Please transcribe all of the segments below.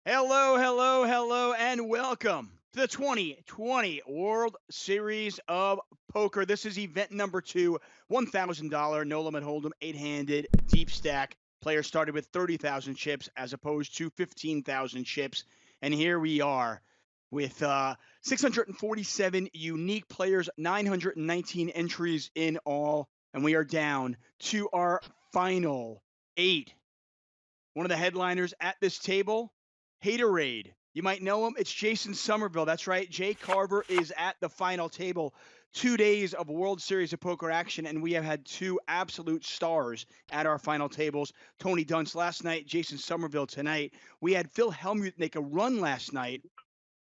Hello, hello, hello, and welcome to the 2020 World Series of Poker. This is event number two, $1,000 No Limit Hold'em 8-handed deep stack. Players started with 30,000 chips as opposed to 15,000 chips. And here we are with 647 unique players, 919 entries in all. And we are down to our final eight. One of the headliners at this table, Haterade. You might know him. It's Jason Somerville. That's right. Jay Carver is at the final table. 2 days of World Series of Poker action, and we have had two absolute stars at our final tables. Tony Dunst last night, Jason Somerville tonight. We had Phil Hellmuth make a run last night.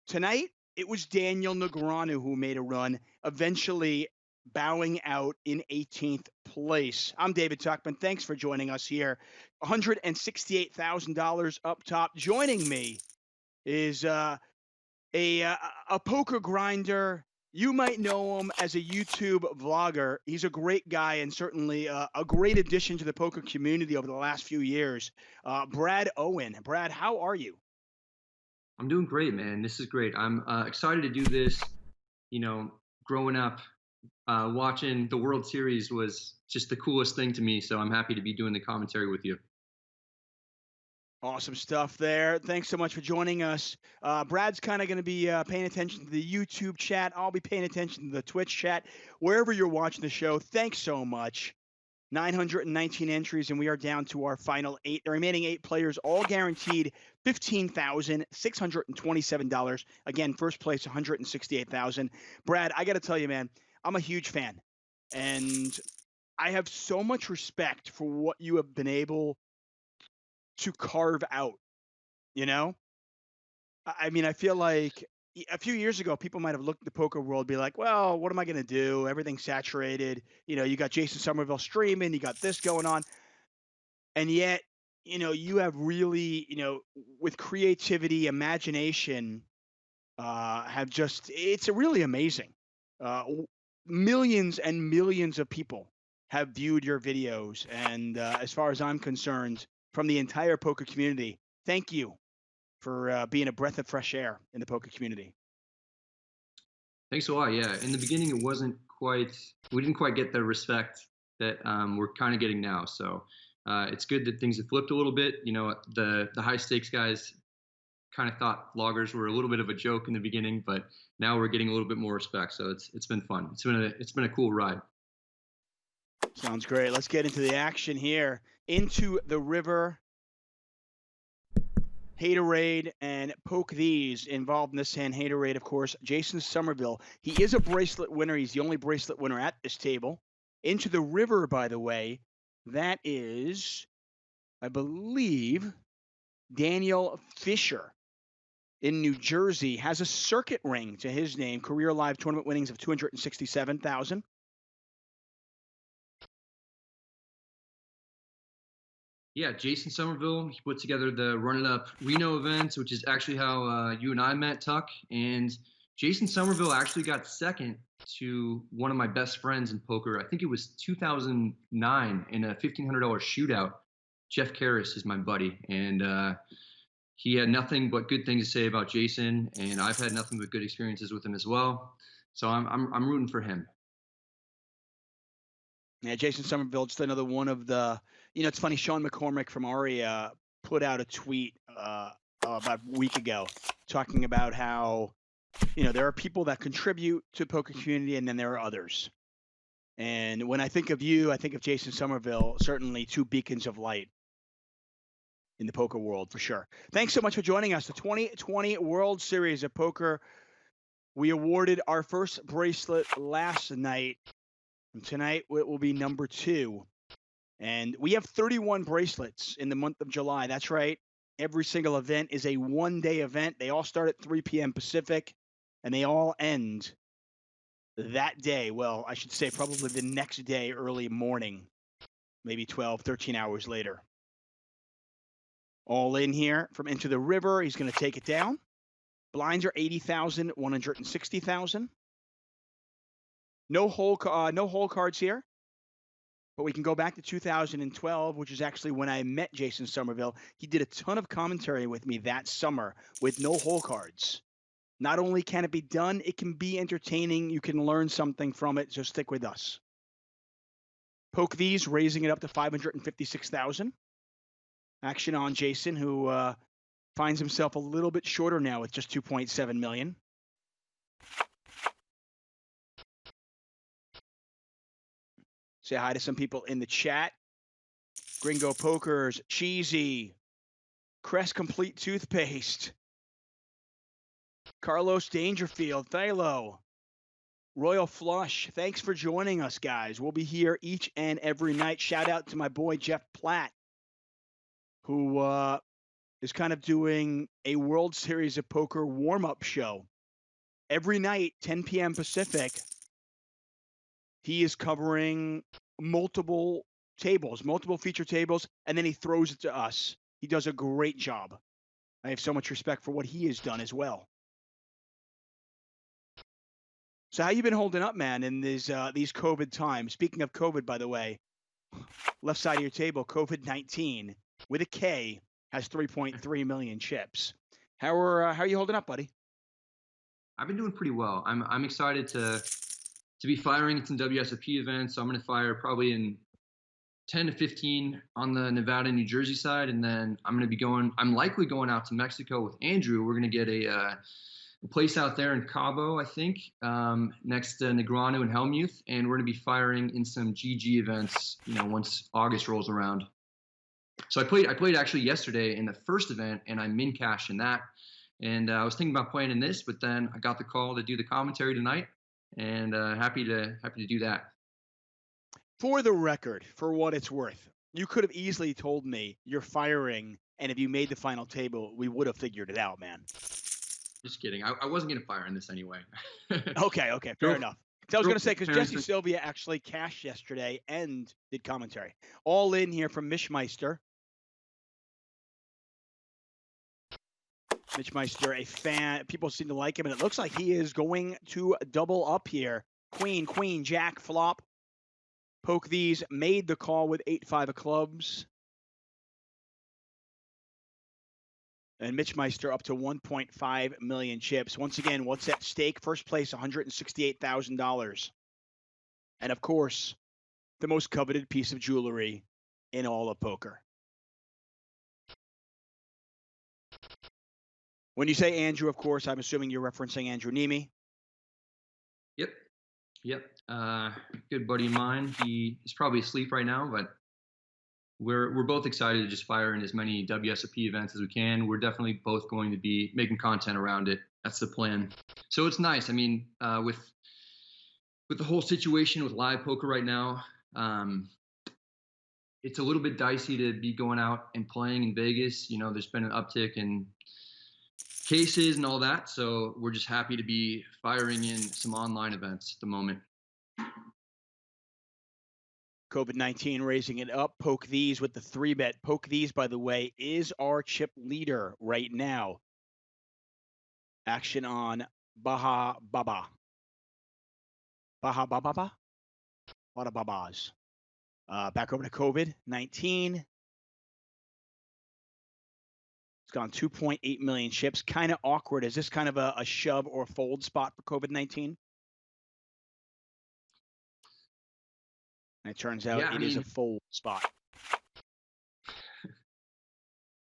Tonight, it was Daniel Negreanu who made a run, eventually bowing out in 18th place. I'm David Tuchman. Thanks for joining us here. $168,000 up top. Joining me is a poker grinder. You might know him as a YouTube vlogger. He's a great guy and certainly a great addition to the poker community over the last few years. Brad Owen. Brad, how are you? I'm doing great, man. This is great. I'm excited to do this. Growing up, watching the World Series was just the coolest thing to me. So I'm happy to be doing the commentary with you. Awesome stuff there. Thanks so much for joining us. Brad's kind of going to be paying attention to the YouTube chat. I'll be paying attention to the Twitch chat. Wherever you're watching the show, thanks so much. 919 entries, and we are down to our final eight. The remaining eight players, all guaranteed $15,627. Again, first place, $168,000. Brad, I got to tell you, man, I'm a huge fan, and I have so much respect for what you have been able to carve out, you know? I mean, I feel like a few years ago, people might have looked at the poker world, be like, well, what am I going to do? Everything's saturated. You got Jason Somerville streaming, you got this going on. And yet, you have really, with creativity, imagination, it's really amazing. Millions and millions of people have viewed your videos. And as far as I'm concerned, from the entire poker community, thank you for being a breath of fresh air in the poker community. Thanks a lot. Yeah, in the beginning, we didn't quite get the respect that we're kind of getting now. So it's good that things have flipped a little bit. The high stakes guys kind of thought vloggers were a little bit of a joke in the beginning, but now we're getting a little bit more respect. So it's been fun. It's been a cool ride. Sounds great. Let's get into the action here. Into the river. Haterade and Poke These involved in this hand. Haterade, of course, Jason Somerville. He is a bracelet winner. He's the only bracelet winner at this table. Into the river, by the way, that is, I believe, Daniel Fisher in New Jersey. Has a circuit ring to his name. Career live tournament winnings of 267,000. Yeah, Jason Somerville, he put together the Run It Up Reno event, which is actually how you and I met, Tuck. And Jason Somerville actually got second to one of my best friends in poker. I think it was 2009 in a $1,500 shootout. Jeff Karras is my buddy, and he had nothing but good things to say about Jason, and I've had nothing but good experiences with him as well. So I'm rooting for him. Yeah, Jason Somerville, just another one of the, it's funny, Sean McCormick from Aria put out a tweet about a week ago talking about how, there are people that contribute to the poker community and then there are others. And when I think of you, I think of Jason Somerville, certainly two beacons of light in the poker world for sure. Thanks so much for joining us. The 2020 World Series of Poker. We awarded our first bracelet last night. And tonight it will be number 2. And we have 31 bracelets in the month of July. That's right. Every single event is a one-day event. They all start at 3 p.m. Pacific, and they all end that day. Well, I should say probably the next day, early morning, maybe 12, 13 hours later. All in here from Into the River. He's going to take it down. Blinds are 80,000, 160,000. No hole cards here. But we can go back to 2012, which is actually when I met Jason Somerville. He did a ton of commentary with me that summer with no hole cards. Not only can it be done, it can be entertaining. You can learn something from it, so stick with us. Poke these, raising it up to 556,000. Action on Jason, who finds himself a little bit shorter now with just 2.7 million. Say hi to some people in the chat. Gringo Pokers, Cheesy, Crest Complete Toothpaste, Carlos Dangerfield, Thalo, Royal Flush. Thanks for joining us, guys. We'll be here each and every night. Shout out to my boy Jeff Platt, who is kind of doing a World Series of Poker warm-up show. Every night, 10 p.m. Pacific, he is covering multiple tables, multiple feature tables, and then he throws it to us. He does a great job. I have so much respect for what he has done as well. So how you been holding up, man, in these COVID times? Speaking of COVID, by the way, left side of your table, COVID-19 with a K has 3.3 million chips. How are you holding up, buddy? I've been doing pretty well. I'm excited to be firing in some WSOP events. So I'm going to fire probably in 10 to 15 on the Nevada, New Jersey side, and then I'm likely going out to Mexico with Andrew. We're going to get a place out there in Cabo, I think, next to Negrano and Helmuth, and we're going to be firing in some GG events, once August rolls around. So I played actually yesterday in the first event, and I min cashed in that. And I was thinking about playing in this, but then I got the call to do the commentary tonight, and happy to do that. For the record, for what it's worth, you could have easily told me you're firing, and if you made the final table, we would have figured it out, man. Just kidding. I wasn't going to fire in this anyway. Okay, fair enough. So I was going to say, because Jesse Sylvia actually cashed yesterday and did commentary. All in here from Mishmeister. Mishmeister, a fan. People seem to like him, and it looks like he is going to double up here. Queen, Jack, flop. Poke these, made the call with 8-5 of clubs. And Mishmeister up to 1.5 million chips. Once again, what's at stake? First place, $168,000. And of course, the most coveted piece of jewelry in all of poker. When you say Andrew, of course, I'm assuming you're referencing Andrew Nemi. Yep. Good buddy of mine. He is probably asleep right now, but we're both excited to just fire in as many WSOP events as we can. We're definitely both going to be making content around it. That's the plan. So it's nice. I mean, with the whole situation with live poker right now, it's a little bit dicey to be going out and playing in Vegas. There's been an uptick in cases and all that. So we're just happy to be firing in some online events at the moment. COVID-19 raising it up. Poke these with the 3-bet. Poke these, by the way, is our chip leader right now. Action on Baha Baba. Baha Baba? A lot of babas. Back over to COVID-19. It's gone 2.8 million chips. Kind of awkward. Is this kind of a shove or fold spot for COVID-19? And it turns out it is a fold spot.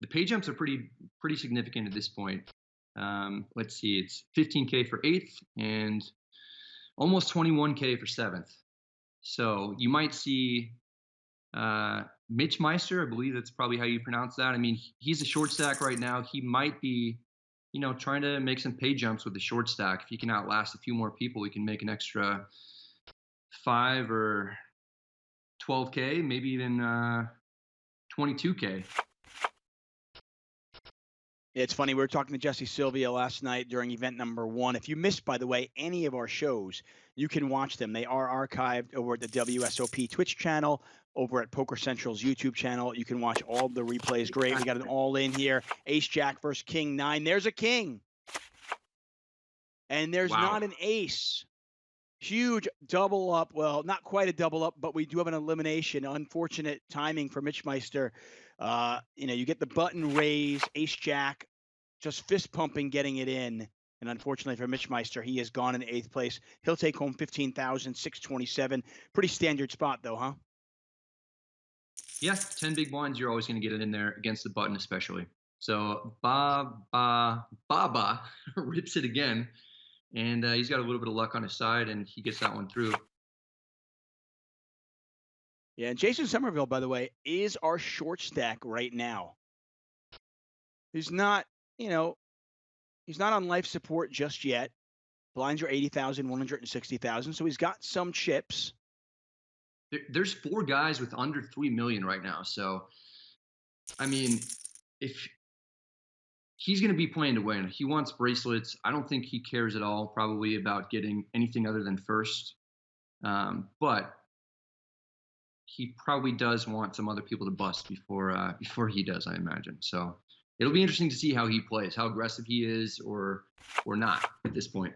The pay jumps are pretty significant at this point. Let's see, it's 15K for 8th and almost 21K for 7th. So you might see Mishmeister, I believe that's probably how you pronounce that. I mean, he's a short stack right now. He might be, trying to make some pay jumps with the short stack. If he can outlast a few more people, he can make an extra 5 or 12K, maybe even 22K. It's funny, we were talking to Jesse Sylvia last night during event number 1. If you missed, by the way, any of our shows, you can watch them. They are archived over at the WSOP Twitch channel, over at Poker Central's YouTube channel. You can watch all the replays. Great. We got an all-in here. Ace Jack versus King 9. There's a king. And there's not an ace. Huge double up. Well, not quite a double up, but we do have an elimination. Unfortunate timing for Mitch Meister. You get the button raise, ace jack, just fist pumping, getting it in. And unfortunately for Mitch Meister, he has gone in 8th place. He'll take home 15,627. Pretty standard spot, though, huh? Yeah, 10 big blinds, you're always going to get it in there against the button, especially. So Baba rips it again, and he's got a little bit of luck on his side, and he gets that one through. Yeah, and Jason Somerville, by the way, is our short stack right now. He's not, he's not on life support just yet. Blinds are 80,000, 160,000, so he's got some chips. There's 4 guys with under 3 million right now. So, I mean, if he's going to be playing to win, he wants bracelets. I don't think he cares at all probably about getting anything other than first. But he probably does want some other people to bust before he does, I imagine. So it'll be interesting to see how he plays, how aggressive he is or not at this point.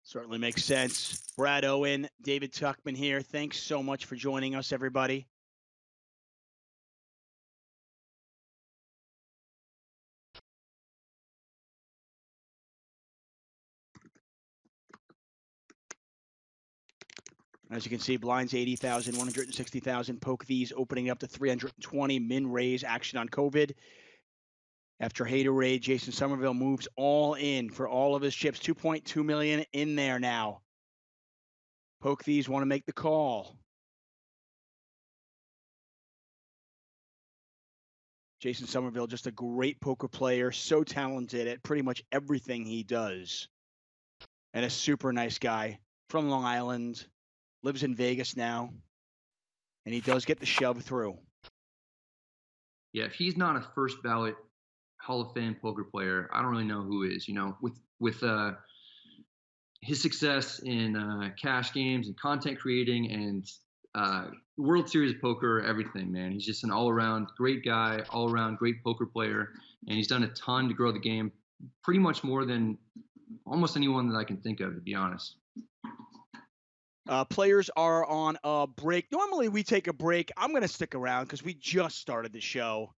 Certainly makes sense. Brad Owen, David Tuchman here. Thanks so much for joining us, everybody. As you can see, blinds 80,000, 160,000. Poke these opening up to 320. Min raise action on COVID. After haterade, Jason Somerville moves all in for all of his chips. 2.2 million in there now. Poke these want to make the call. Jason Somerville, just a great poker player, so talented at pretty much everything he does. And a super nice guy from Long Island, lives in Vegas now, and he does get the shove through. Yeah, if he's not a first ballot Hall of Fame poker player, I don't really know who is. With his success in cash games and content creating and World Series of Poker, everything, man. He's just an all-around great guy, all-around great poker player, and he's done a ton to grow the game, pretty much more than almost anyone that I can think of, to be honest. Players are on a break. Normally we take a break. I'm going to stick around because we just started the show.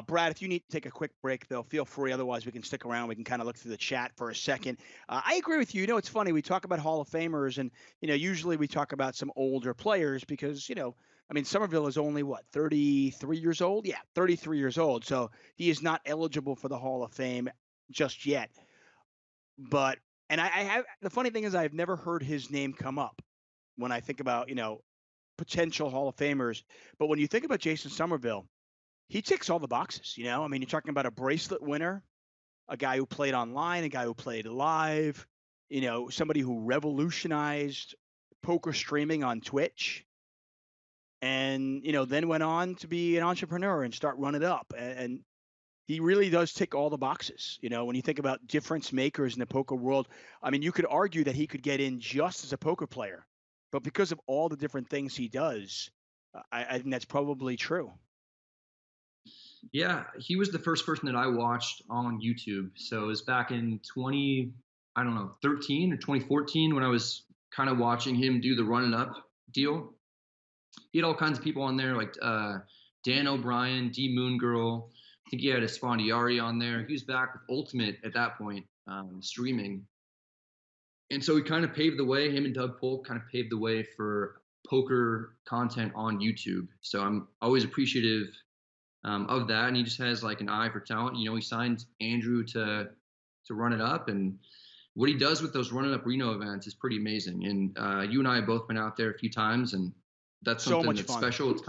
Brad, if you need to take a quick break, though, feel free. Otherwise, we can stick around. We can kind of look through the chat for a second. I agree with you. It's funny. We talk about Hall of Famers, and, usually we talk about some older players because, Somerville is only, 33 years old? Yeah, 33 years old. So he is not eligible for the Hall of Fame just yet. But, and I have, the funny thing is I've never heard his name come up when I think about, potential Hall of Famers. But when you think about Jason Somerville, he ticks all the boxes, you're talking about a bracelet winner, a guy who played online, a guy who played live, somebody who revolutionized poker streaming on Twitch and, then went on to be an entrepreneur and start running up. And he really does tick all the boxes. When you think about difference makers in the poker world, you could argue that he could get in just as a poker player, but because of all the different things he does, I think that's probably true. Yeah, he was the first person that I watched on YouTube. So it was back in 13 or 2014 when I was kind of watching him do the running up deal. He had all kinds of people on there like Dan O'Brien, D Moon Girl. I think he had Esfandiari on there. He was back with Ultimate at that point, streaming. And so he kind of paved the way. Him and Doug Polk kind of paved the way for poker content on YouTube. So I'm always appreciative of that, and he just has like an eye for talent. He signed Andrew to run it up, and what he does with those running up Reno events is pretty amazing. And you and I have both been out there a few times, and that's something that's fun. Special. It's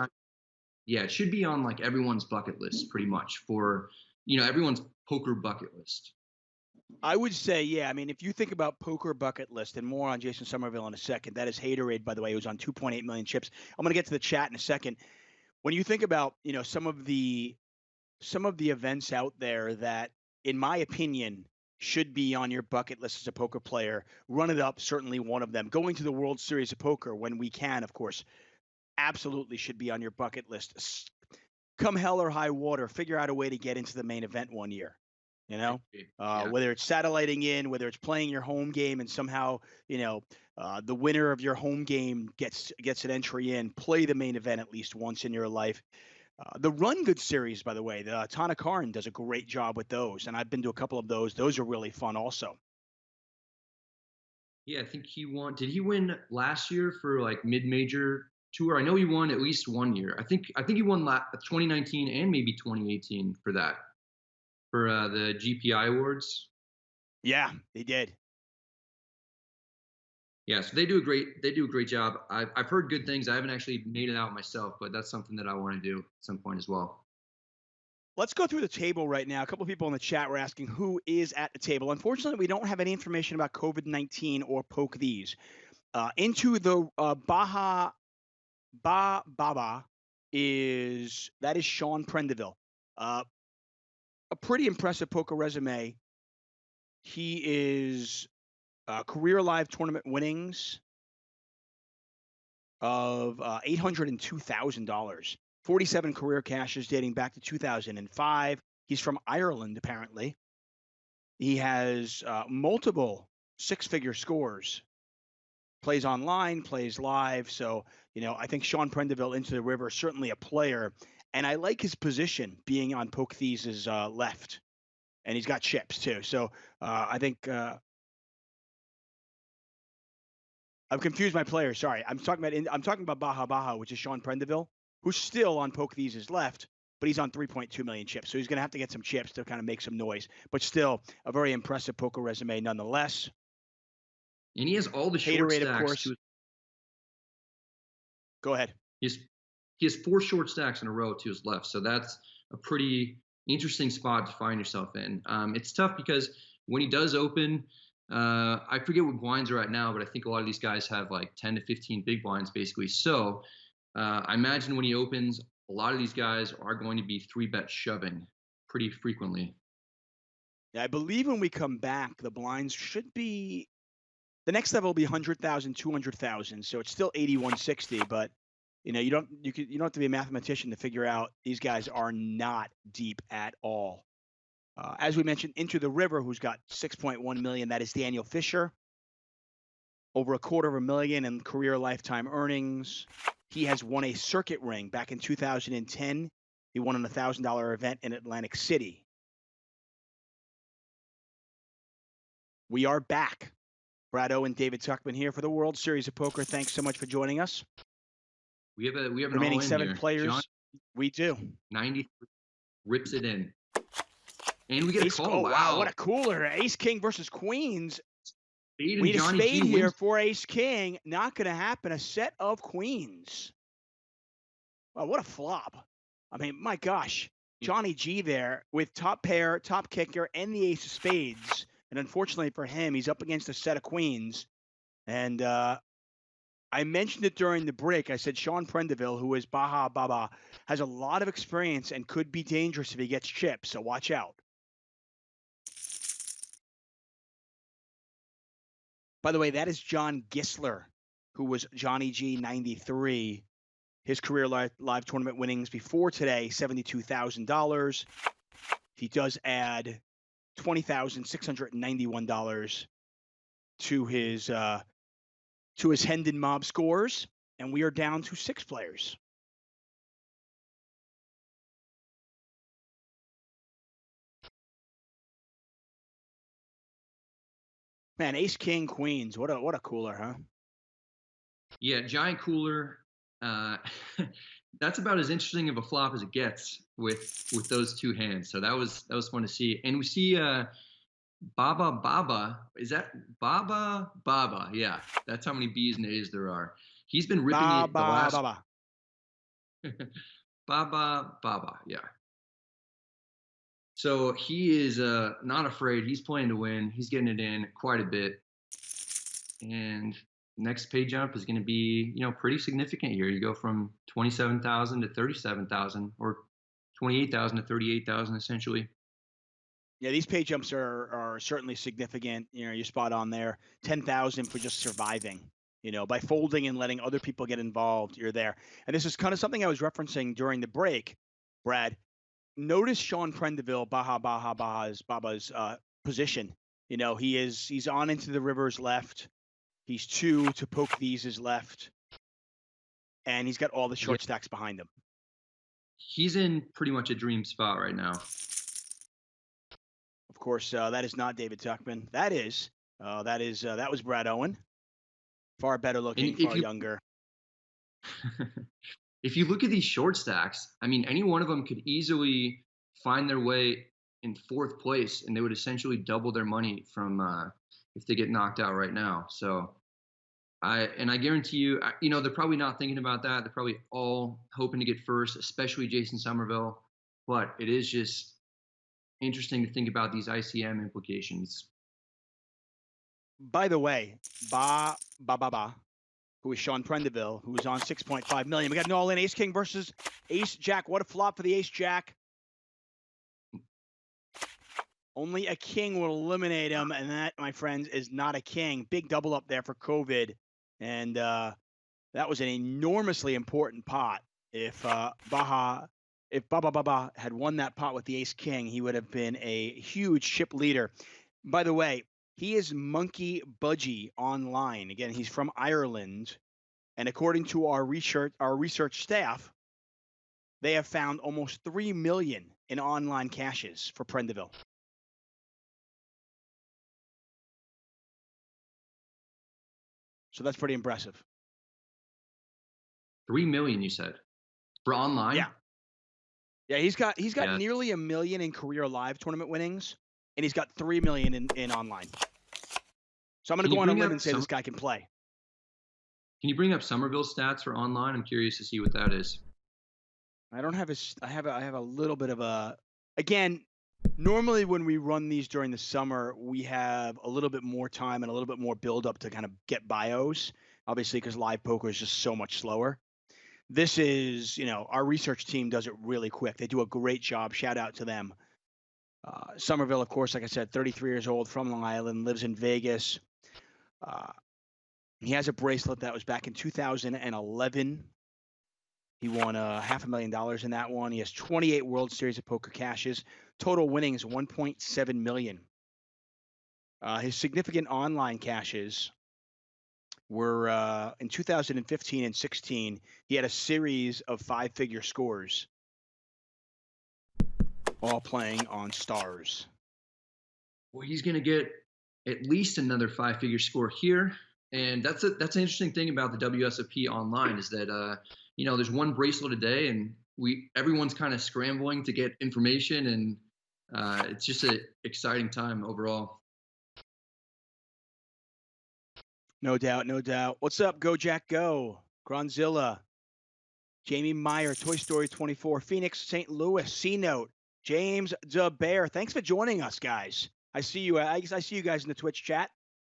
it should be on like everyone's bucket list, pretty much for everyone's poker bucket list. I would say, yeah. If you think about poker bucket list, and more on Jason Somerville in a second, that is haterade, by the way, who's on 2.8 million chips. I'm going to get to the chat in a second. When you think about, some of the events out there that, in my opinion, should be on your bucket list as a poker player, Run It Up, certainly one of them. Going to the World Series of Poker when we can, of course, absolutely should be on your bucket list. Come hell or high water, figure out a way to get into the main event one year. You know, Yeah. whether it's satelliting in, whether it's playing your home game and somehow, the winner of your home game gets an entry in, play the main event at least once in your life. The Run Good series, by the way, the Tana Karin does a great job with those, and I've been to a couple of those. Those are really fun also. Yeah, I think he won. Did he win last year for like mid-major tour? I know he won at least one year. I think he won 2019 and maybe 2018 for that, for the GPI awards. Yeah, they did. Yeah, so they do a great job. I've heard good things. I haven't actually made it out myself, but that's something that I want to do at some point as well. Let's go through the table right now. A couple of people in the chat were asking who is at the table. Unfortunately, we don't have any information about COVID-19 or Poke These. Into the Baba is Sean Prendeville. A pretty impressive poker resume. He is career live tournament winnings of $802,000. 47 career cashes dating back to 2005. He's from Ireland, apparently. He has multiple six-figure scores. Plays online, plays live. So, I think Sean Prendeville into the river, certainly a player. And I like his position being on Poke Thieves' left. And he's got chips too. So I think I've confused my players. Sorry. I'm talking about Baja, which is Sean Prendeville, who's still on Poke Thieves' left, but he's on 3.2 million chips. So he's going to have to get some chips to kind of make some noise. But still, a very impressive poker resume nonetheless. And he has all the short Haterade, stacks. of course. Go ahead. He has 4 short stacks in a row to his left. So that's a pretty interesting spot to find yourself in. It's tough because when he does open, I forget what blinds are at now, but I think a lot of these guys have like 10 to 15 big blinds basically. So I imagine when he opens, a lot of these guys are going to be 3-bet shoving pretty frequently. Yeah, I believe when we come back, the blinds should be the next level will be 100,000, 200,000. So it's still 8160, but you don't have to be a mathematician to figure out these guys are not deep at all. As we mentioned, Into the River, who's got 6.1 million, that is Daniel Fisher. Over $250,000 in career lifetime earnings. He has won a circuit ring back in 2010. He won an $1,000 event in Atlantic City. We are back. Brado and David Tuchman here for the World Series of Poker. Thanks so much for joining us. We have an remaining 7 here. players. John, we do. 90 rips it in. And we get a call. Oh, wow. What a cooler. Ace King versus Queens. We need a spade here for Ace King. Not going to happen. A set of Queens. Wow, what a flop. I mean, my gosh. Johnny G there with top pair, top kicker, and the ace of spades. And unfortunately for him, he's up against a set of Queens. And I mentioned it during the break. I said Sean Prendeville, who is Baja Baba, has a lot of experience and could be dangerous if he gets chips. So watch out. By the way, that is John Gissler, who was Johnny G 93. His career live tournament winnings before today, $72,000. He does add $20,691 to his Hendon Mob scores, and we are down to 6 players. Man, Ace King Queens, what a cooler, huh? Yeah, giant cooler. That's about as interesting of a flop as it gets with those 2 hands. So that was fun to see. And we see Baba. Is that Baba? Yeah, that's how many B's and A's there are. He's been ripping it the last. Baba. Yeah. So he is not afraid. He's playing to win. He's getting it in quite a bit. And next pay jump is going to be, pretty significant here. You go from 27,000 to 37,000, or 28,000 to 38,000, essentially. Yeah, these pay jumps are certainly significant. You're spot on there. 10,000 for just surviving. By folding and letting other people get involved, you're there. And this is kind of something I was referencing during the break, Brad. notice Sean Prendeville, Baba's position. You know, he's on into the river's left. He's 2 to poke these is left. And he's got all the Yeah, short stacks behind him. he's in pretty much a dream spot right now. Of course, that is not David Tuchman. That was Brad Owen. Far better looking, And if far you younger. if you look at these short stacks, I mean, any one of them could easily find their way in 4th place, and they would essentially double their money from if they get knocked out right now. So I guarantee you, you know, they're probably not thinking about that. They're probably all hoping to get first, especially Jason Somerville. But it is just interesting to think about these ICM implications. By the way, who is Sean Prendeville, who's on 6.5 million. We got an all-in Ace King versus Ace Jack. What a flop for the Ace Jack. Only a king will eliminate him, and that, my friends, is not a king. Big double up there for COVID, and that was an enormously important pot. If Baba had won that pot with the Ace King, he would have been a huge chip leader. By the way, he is Monkey Budgie online. Again, he's from Ireland, and according to our research staff, they have found almost 3 million in online caches for Prendeville. So that's pretty impressive. 3 million, you said, for online? Yeah, he's got nearly 1 million in career live tournament winnings, and he's got 3 million in online. So I'm going to go on a limb and say this guy can play. Can you bring up Somerville stats for online? I'm curious to see what that is. I don't have I have a little bit of a. Again, normally when we run these during the summer, we have a little bit more time and a little bit more build up to kind of get bios. Obviously, because live poker is just so much slower. This is, you know, our research team does it really quick. They do a great job. Shout out to them. Somerville, of course, like I said, 33 years old, from Long Island, lives in Vegas. He has a bracelet that was back in 2011. He won $500,000 in that one. He has 28 World Series of Poker caches. Total winnings 1.7 million. His significant online caches were in 2015 and 16. He had a series of 5-figure scores, all playing on stars. Well, he's going to get at least another 5-figure score here. And that's an interesting thing about the WSOP online is that, you know, there's one bracelet a day and everyone's kind of scrambling to get information, and it's just an exciting time overall. No doubt, no doubt. What's up, Go Jack Go, Gronzilla, Jamie Meyer, Toy Story 24, Phoenix, St. Louis, C-Note, James DeBear. Thanks for joining us, guys. I see you. I see you guys in the Twitch chat.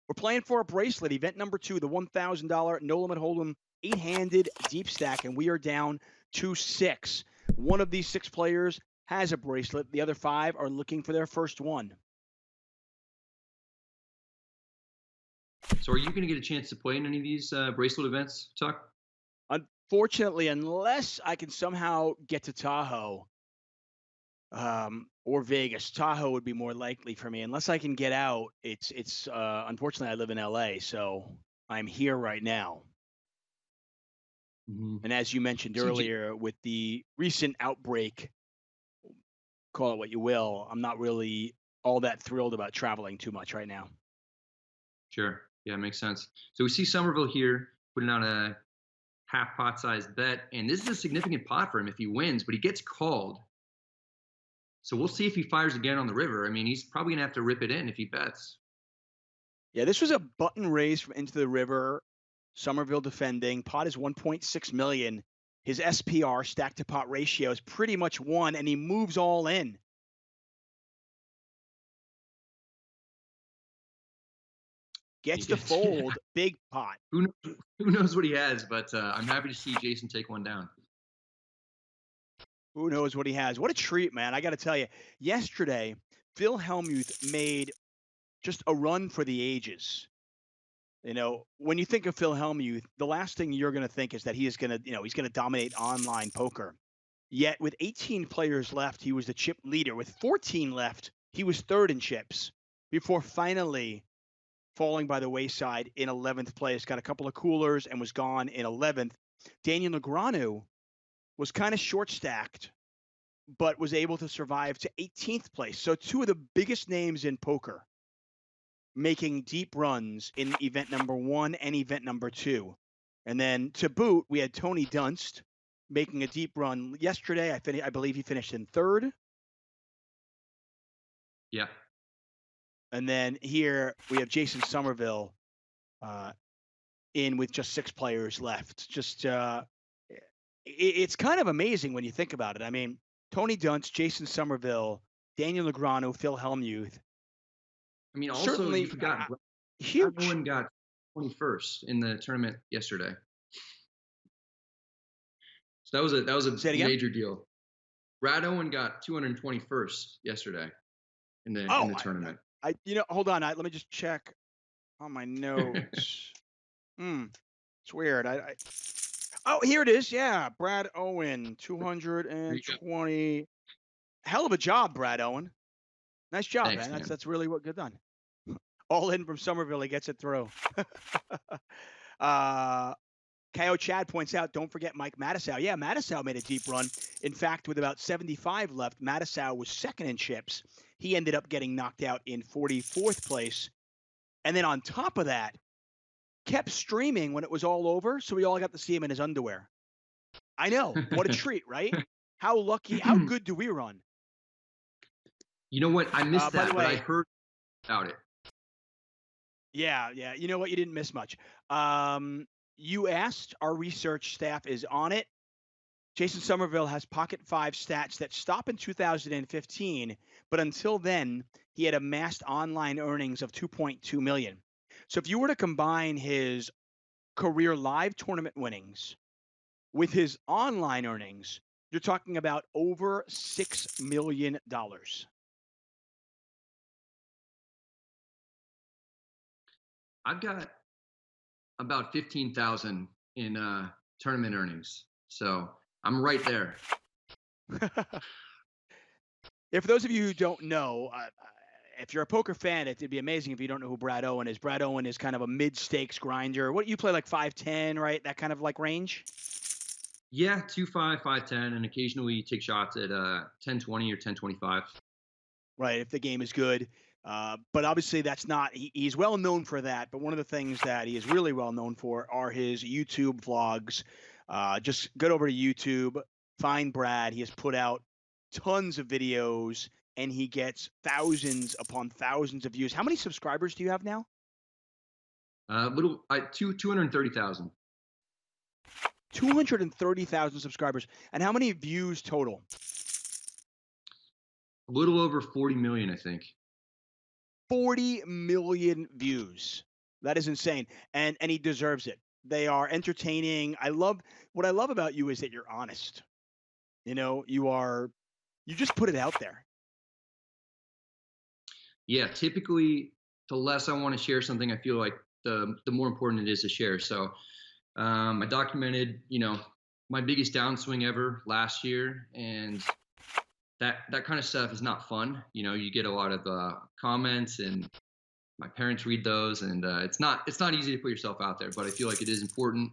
We're playing for a bracelet, event number 2, the $1,000 No Limit Hold'em 8-handed deep stack, and we are down to 6. One of these 6 players has a bracelet. The other 5 are looking for their first one. So are you going to get a chance to play in any of these bracelet events, Tuck? Unfortunately, unless I can somehow get to Tahoe or Vegas. Tahoe would be more likely for me. Unless I can get out, it's unfortunately I live in LA, so I'm here right now. Mm-hmm. And as you mentioned earlier, with the recent outbreak, call it what you will, I'm not really all that thrilled about traveling too much right now. Sure. Yeah, makes sense. So we see Somerville here putting out a half pot size bet, and this is a significant pot for him if he wins, but he gets called. So we'll see if he fires again on the river. I mean, he's probably going to have to rip it in if he bets. Yeah, this was a button raise from into the river. Somerville defending. Pot is 1.6 million. His SPR, stack to pot ratio, is pretty much 1, and he moves all in. Gets to fold, big pot. Who knows what he has, but I'm happy to see Jason take one down. Who knows what he has? What a treat, man. I got to tell you, yesterday, Phil Hellmuth made just a run for the ages. You know, when you think of Phil Hellmuth, the last thing you're going to think is that he is going to, you know, he's going to dominate online poker. Yet with 18 players left, he was the chip leader. With 14 left, he was third in chips before finally falling by the wayside in 11th place. Got a couple of coolers and was gone in 11th. Daniel Negreanu was kind of short stacked, but was able to survive to 18th place. So two of the biggest names in poker making deep runs in event number 1 and event number 2. And then to boot, we had Tony Dunst making a deep run yesterday. I believe he finished in 3rd. Yeah. And then here we have Jason Somerville in with just 6 players left. Just it's kind of amazing when you think about it. I mean, Tony Dunst, Jason Somerville, Daniel Negreanu, Phil Hellmuth. I mean, also Certainly, you forgot huge. Owen got 21st in the tournament yesterday. So that was a major deal. Brad Owen got 221st yesterday in the tournament. Hold on. Let me just check on my notes. It's weird. Oh, here it is. Yeah, Brad Owen, 220. Hell of a job, Brad Owen. Nice job, Thanks, man. That's really good done. All in from Somerville. He gets it through. Ko Chad points out, don't forget Mike Matusow. Yeah, Matusow made a deep run. In fact, with about 75 left, Matusow was second in chips. He ended up getting knocked out in 44th place. And then on top of that, kept streaming when it was all over, so we all got to see him in his underwear. I know. What a treat, right? How lucky, how good do we run? You know what? I missed that, but I heard about it. Yeah. You know what? You didn't miss much. You asked, our research staff is on it. Jason Somerville has pocket 5 stats that stop in 2015, but until then, he had amassed online earnings of $2.2 million. So if you were to combine his career live tournament winnings with his online earnings, you're talking about over $6 million. I've got about 15,000 in tournament earnings, so I'm right there. For those of you who don't know, if you're a poker fan, it'd be amazing if you don't know who Brad Owen is. Brad Owen is kind of a mid-stakes grinder. What, you play like 5-10, right? That kind of like range? Yeah, 2-5, 5-10, and occasionally take shots at 10-20 or 10-25. Right, if the game is good. But obviously that's not, he's well known for that. But one of the things that he is really well known for are his YouTube vlogs. Just go over to YouTube, find Brad. He has put out tons of videos, and he gets thousands upon thousands of views. How many subscribers do you have now? 230,000. 230,000 subscribers. And how many views total? A little over 40 million, I think. 40 million views. That is insane. And he deserves it. They are entertaining. What I love about you is that you're honest. You just put it out there. Yeah, typically the less I want to share something, I feel like the more important it is to share. So I documented, my biggest downswing ever last year, and that kind of stuff is not fun. You get a lot of comments, and my parents read those, and it's not easy to put yourself out there, but I feel like it is important,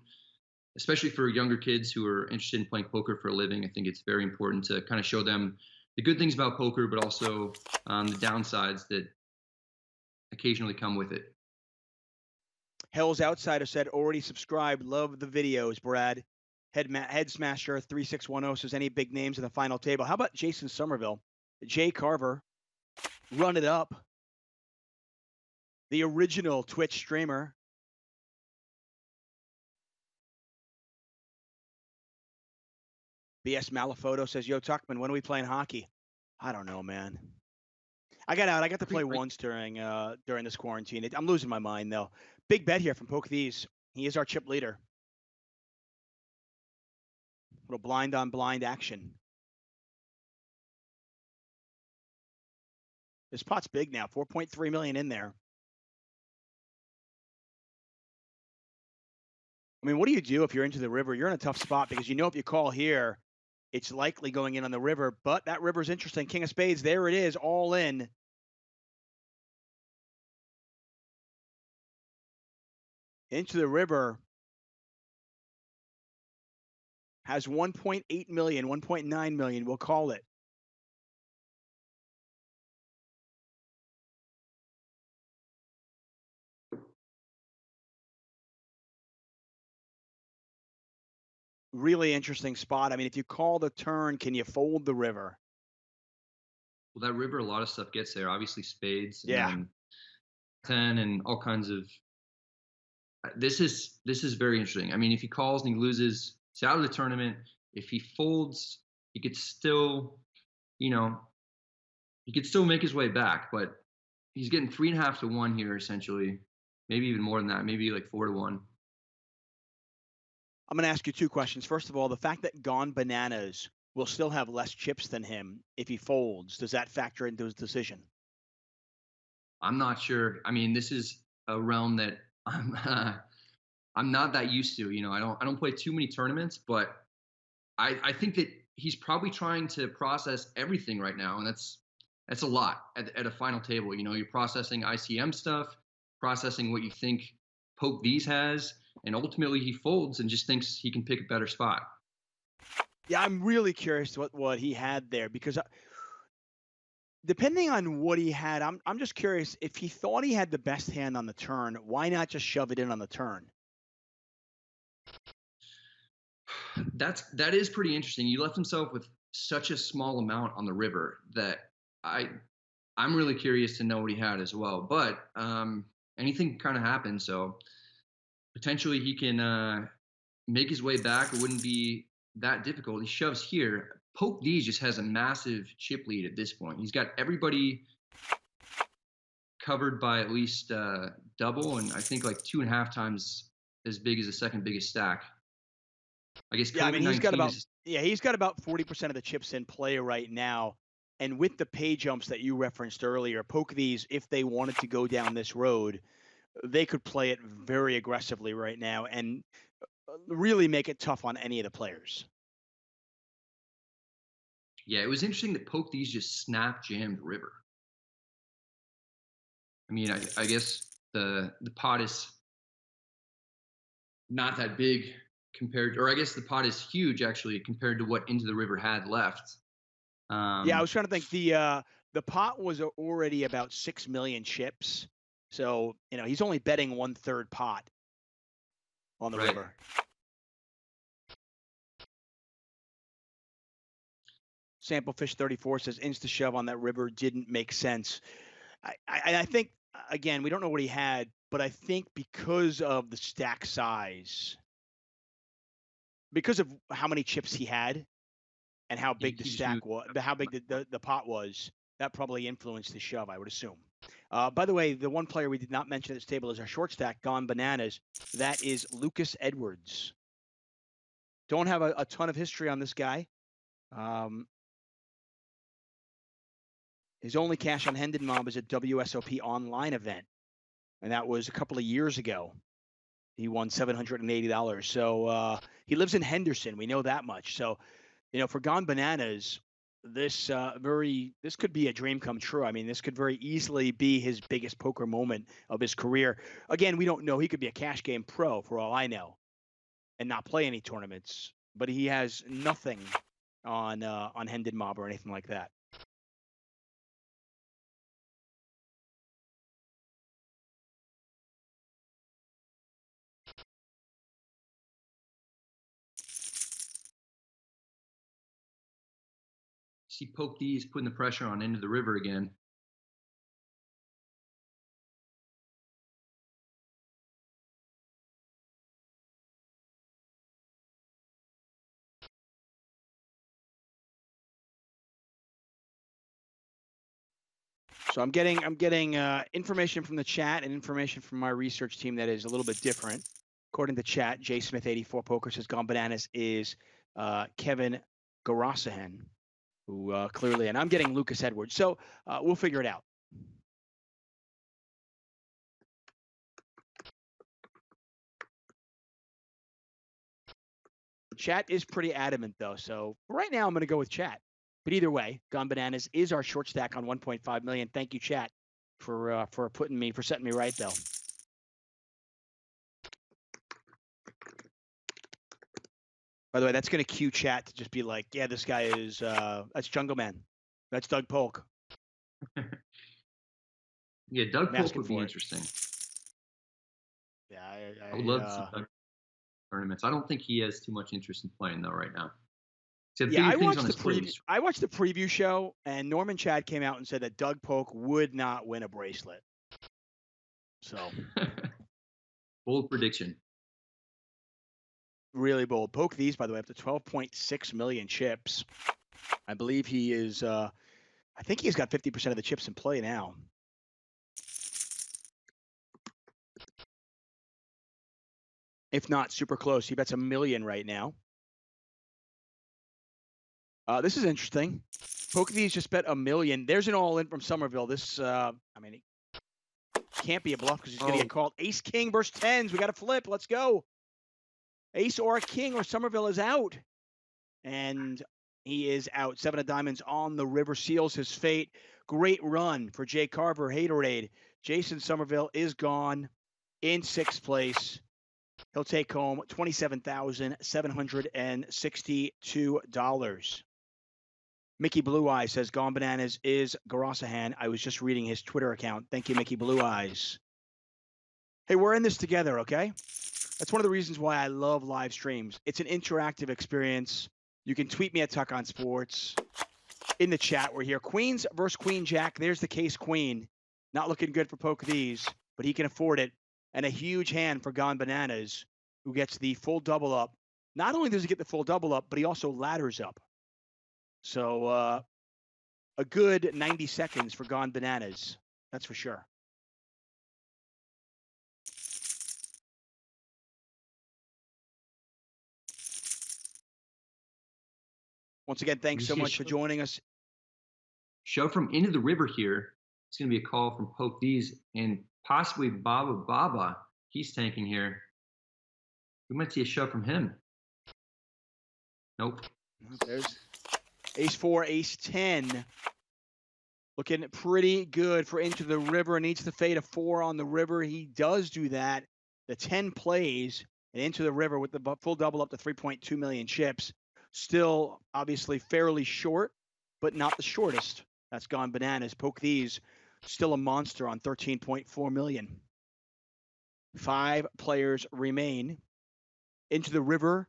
especially for younger kids who are interested in playing poker for a living. I think it's very important to kind of show them the good things about poker, but also the downsides that occasionally come with it. Hell's Outsider said, already subscribed. Love the videos, Brad. Head Smasher 3610 says, any big names in the final table? How about Jason Somerville? Jay Carver, Run It Up, the original Twitch streamer. BS Malafoto says, yo, Tuchman, when are we playing hockey? I don't know, man. I got to play once during this quarantine. I'm losing my mind, though. Big bet here from Poke These. He is our chip leader. Little blind on blind action. This pot's big now, 4.3 million in there. I mean, what do you do if you're into the river? You're in a tough spot because if you call here, It's likely going in on the river, but that river's interesting. King of spades, there it is, all in. Into the river. Has 1.8 million, 1.9 million, we'll call it. Really interesting spot. I mean, if you call the turn, can you fold the river? Well, that river, a lot of stuff gets there. Obviously, spades, Yeah. and 10, and all kinds of. This is very interesting. I mean, if he calls and he loses, he's out of the tournament. If he folds, he could still, you know, he could still make his way back. But he's getting 3.5 to 1 here, essentially. Maybe even more than that. Maybe like 4 to 1. I'm going to ask you two questions. First of all, the fact that Gone Bananas will still have less chips than him if he folds, does that factor into his decision? I'm not sure. I mean, this is a realm that I'm not that used to. You know, I don't play too many tournaments, but I think that he's probably trying to process everything right now, and that's a lot at a final table. You know, you're processing ICM stuff, processing what you think Poke These has, and ultimately he folds and just thinks he can pick a better spot. Yeah, I'm really curious what he had there, because depending on what he had, I'm just curious if he thought he had the best hand on the turn, why not just shove it in on the turn? That is pretty interesting. He left himself with such a small amount on the river that I'm really curious to know what he had as well. But anything can kind of happen, so potentially he can make his way back. It wouldn't be that difficult. He shoves here. Poke These just has a massive chip lead at this point. He's got everybody covered by at least double, and I think like 2.5 times as big as the second biggest stack. I guess Yeah, I mean, he's got about is, he's got about 40% of the chips in play right now. And with the pay jumps that you referenced earlier, Poke These, if they wanted to go down this road, they could play it very aggressively right now and really make it tough on any of the players. Yeah, it was interesting that Poke These just snap jammed river. I mean, I guess the pot is not that big compared, or I guess the pot is huge actually compared to what Into the River had left. Yeah, I was trying to think. The pot was already about 6 million chips, so you know he's only betting 1/3 pot on the right. river. Samplefish 34 says insta shove on that river didn't make sense. I think again we don't know what he had, but I think because of the stack size, because of how many chips he had, and how big the stack was, how big the pot was, that probably influenced the shove, I would assume. By the way, the one player we did not mention at this table is our short stack, Gone Bananas. That is Lucas Edwards. Don't have a ton of history on this guy. His only cash on Hendon Mob is a WSOP online event, and that was a couple of years ago. He won $780. So he lives in Henderson. We know that much. So, you know, for Gone Bananas, this could be a dream come true. I mean, this could very easily be his biggest poker moment of his career. Again, we don't know. He could be a cash game pro for all I know, and not play any tournaments. But he has nothing on Hendon Mob or anything like that. See Poke These putting the pressure on Into the River again. So I'm getting information from the chat and information from my research team that is a little bit different. According to chat, J Smith 84 Poker says Gone Bananas is Kevin Garasahan, who clearly, and I'm getting Lucas Edwards. So we'll figure it out. Chat is pretty adamant, though. So right now, I'm going to go with chat. But either way, Gone Bananas is our short stack on 1.5 million. Thank you, chat, for setting me right, though. By the way, that's going to cue chat to just be like, yeah, this guy is that's Jungle Man. That's Doug Polk. Yeah, Doug Polk would be interesting. Yeah, I would love to see Doug tournaments. I don't think he has too much interest in playing though right now. Yeah, I watched the preview show, and Norman Chad came out and said that Doug Polk would not win a bracelet. So bold prediction. Really bold. Poke these, by the way, up to 12.6 million chips. I believe he is. I think he's got 50% of the chips in play now. If not super close, he bets $1 million right now. This is interesting. Poke these just bet $1 million. There's an all-in from Somerville. This, I mean, it can't be a bluff because he's going to get called. Ace King versus tens. We got to flip. Let's go. Ace or a king or Somerville is out. And he is out. 7 of diamonds on the river seals his fate. Great run for Jay Carver, Haterade. Jason Somerville is gone in 6th place. He'll take home $27,762. Mickey Blue Eyes says Gone Bananas is Garasahan. I was just reading his Twitter account. Thank you, Mickey Blue Eyes. Hey, we're in this together, okay? That's one of the reasons why I love live streams. It's an interactive experience. You can tweet me at Tuck on Sports. In the chat, we're here. Queens versus Queen Jack. There's the case queen. Not looking good for Poke these, but he can afford it. And a huge hand for Gone Bananas, who gets the full double up. Not only does he get the full double up, but he also ladders up. So a good 90 seconds for Gone Bananas. That's for sure. Once again, thanks so much for joining us. Show from Into the River here. It's going to be a call from Poke These and possibly Baba. He's tanking here. We might see a shove from him. Nope. There's Ace 4, Ace 10. Looking pretty good for Into the River. Needs to fade a 4 on the river. He does do that. The 10 plays and Into the River with the full double up to 3.2 million chips. Still, obviously, fairly short, but not the shortest. That's Gone Bananas. Poke these. Still a monster on 13.4 million. 5 players remain. Into the River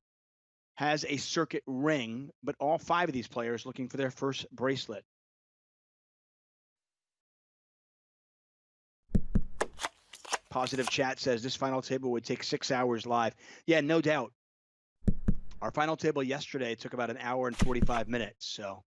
has a circuit ring, but all 5 of these players looking for their first bracelet. Positive Chat says this final table would take 6 hours live. Yeah, no doubt. Our final table yesterday took about 1 hour and 45 minutes, so.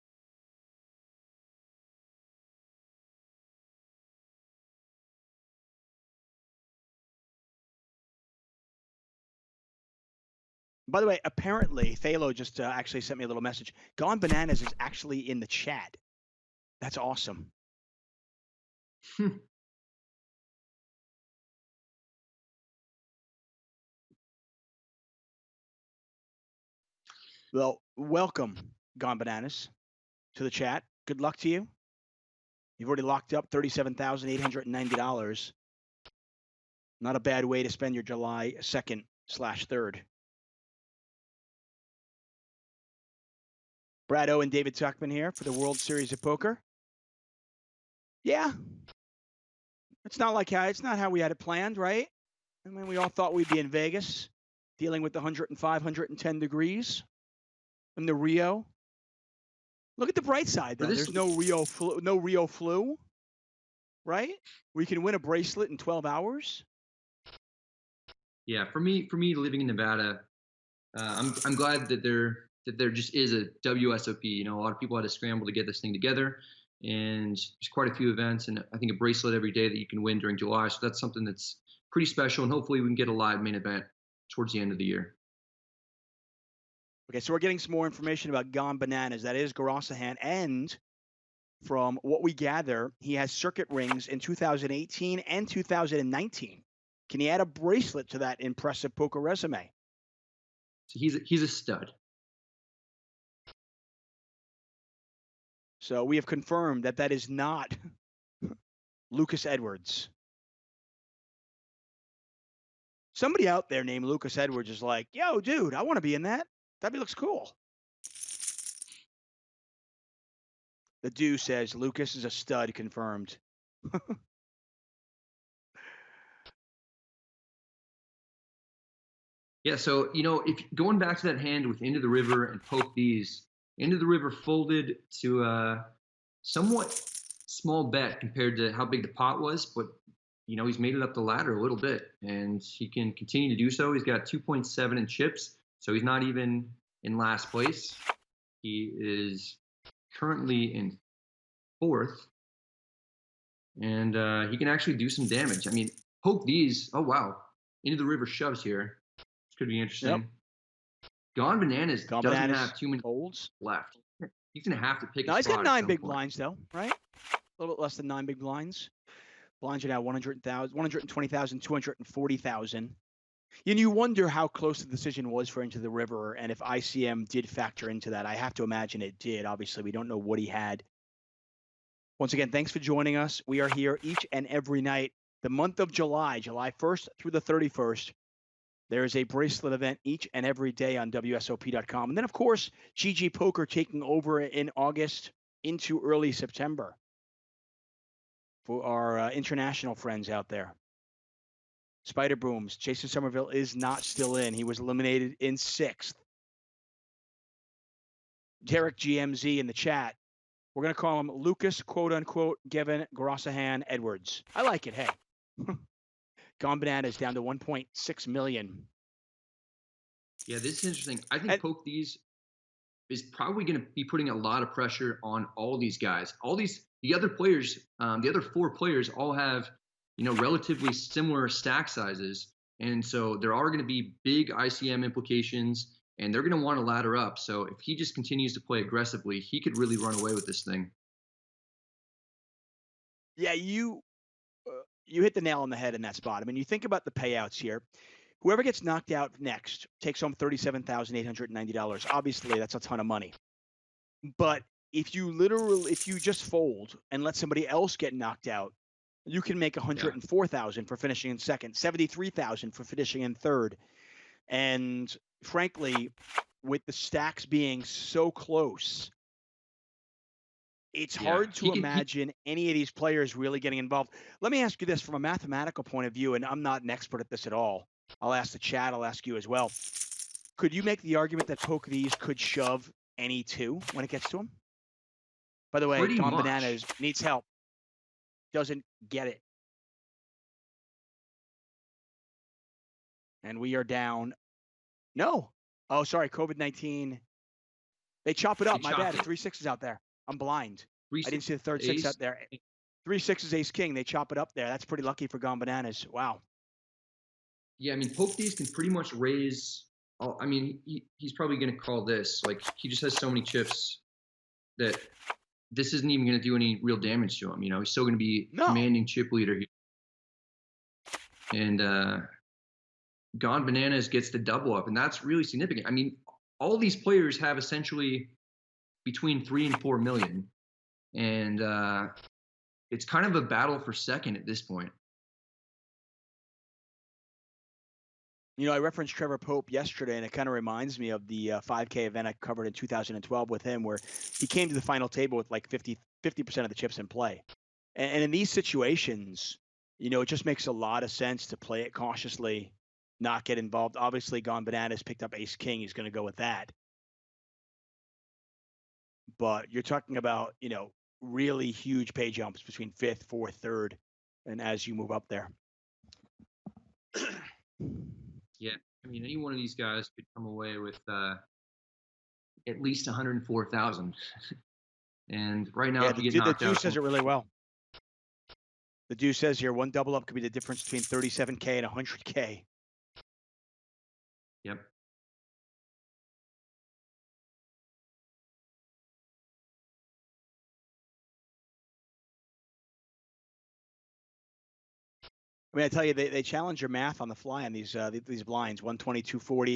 By the way, apparently, Thalo just actually sent me a little message. Gone Bananas is actually in the chat. That's awesome. Well, welcome, Gone Bananas, to the chat. Good luck to you. You've already locked up $37,890. Not a bad way to spend your July 2nd/3rd. Brad O and David Tuchman here for the World Series of Poker. Yeah. It's not how we had it planned, right? I mean, we all thought we'd be in Vegas dealing with the 105, 110 degrees in the Rio. Look at the bright side, though. There's no Rio flu, right? We can win a bracelet in 12 hours. Yeah, for me, living in Nevada, I'm glad that there just is a WSOP. You know, a lot of people had to scramble to get this thing together, and there's quite a few events, and I think a bracelet every day that you can win during July. So that's something that's pretty special, and hopefully we can get a live main event towards the end of the year. Okay, so we're getting some more information about Gone Bananas. That is Garasahan, and from what we gather, he has circuit rings in 2018 and 2019. Can he add a bracelet to that impressive poker resume? So he's a stud. So we have confirmed that that is not Lucas Edwards. Somebody out there named Lucas Edwards is like, yo, dude, I want to be in that. That looks cool. The dude says Lucas is a stud, confirmed. Yeah, so if going back to that hand with Into the River and Poke These, Into the River folded to a somewhat small bet compared to how big the pot was, but he's made it up the ladder a little bit, and he can continue to do so. He's got 2.7 in chips, so he's not even in last place. He is currently in fourth, and he can actually do some damage. I mean, Poke These. Oh wow, Into the River shoves here. This could be interesting. Yep. Gone Bananas Gone doesn't Bananas have too many holds left. He's gonna have to pick. Now a he's got spot 9 big blinds though, right? A little bit less than 9 big blinds. Blinds are now 100,000, 120,000, 240,000. And you wonder how close the decision was for Into the River, and if ICM did factor into that. I have to imagine it did. Obviously, we don't know what he had. Once again, thanks for joining us. We are here each and every night. The month of July 1st through the 31st. There is a bracelet event each and every day on WSOP.com. And then, of course, GG Poker taking over in August into early September for our international friends out there. Spider Booms. Jason Somerville is not still in. He was eliminated in 6th. Derek GMZ in the chat. We're going to call him Lucas, quote-unquote, Gavin Grossahan Edwards. I like it. Hey. Gone Bananas down to 1.6 million. Yeah, this is interesting. I think Poke These is probably going to be putting a lot of pressure on all these guys. The other players, the other 4 players all have, relatively similar stack sizes. And so there are going to be big ICM implications, and they're going to want to ladder up. So if he just continues to play aggressively, he could really run away with this thing. Yeah, you hit the nail on the head in that spot. I mean, you think about the payouts here. Whoever gets knocked out next takes home $37,890. Obviously, that's a ton of money. But if you just fold and let somebody else get knocked out, you can make $104,000 for finishing in second, $73,000 for finishing in third. And frankly, with the stacks being so close, it's hard to imagine any of these players really getting involved. Let me ask you this from a mathematical point of view, and I'm not an expert at this at all. I'll ask the chat. I'll ask you as well. Could you make the argument that Poke These could shove any 2 when it gets to him? By the way, Gone Bananas needs help. Doesn't get it. And we are down. No. Oh, sorry. COVID-19. They chop it up. My bad. 3 6s out there. I'm blind. I didn't see the third 6 out there. 3 6s, ace king. They chop it up there. That's pretty lucky for Gone Bananas. Wow. Yeah, I mean, Poke These can pretty much raise. I mean, he's probably going to call this. Like, he just has so many chips that this isn't even going to do any real damage to him. He's still going to be commanding chip leader here. And Gone Bananas gets the double up, and that's really significant. I mean, all these players have essentially between 3 and 4 million, and it's kind of a battle for second at this point. I referenced Trevor Pope yesterday, and it kind of reminds me of the 5K event I covered in 2012 with him, where he came to the final table with like 50% of the chips in play. And in these situations, it just makes a lot of sense to play it cautiously, not get involved. Obviously, Gone Bananas picked up ace king. He's going to go with that. But you're talking about, really huge pay jumps between 5th, 4th, 3rd, and as you move up there. Yeah, I mean, any one of these guys could come away with at least 104,000. And right now, if you get knocked out, the dude says it really well. The dude says here, 1 double up could be the difference between 37K and 100K. Yep. I mean, I tell you, they challenge your math on the fly on these blinds, 120, 240,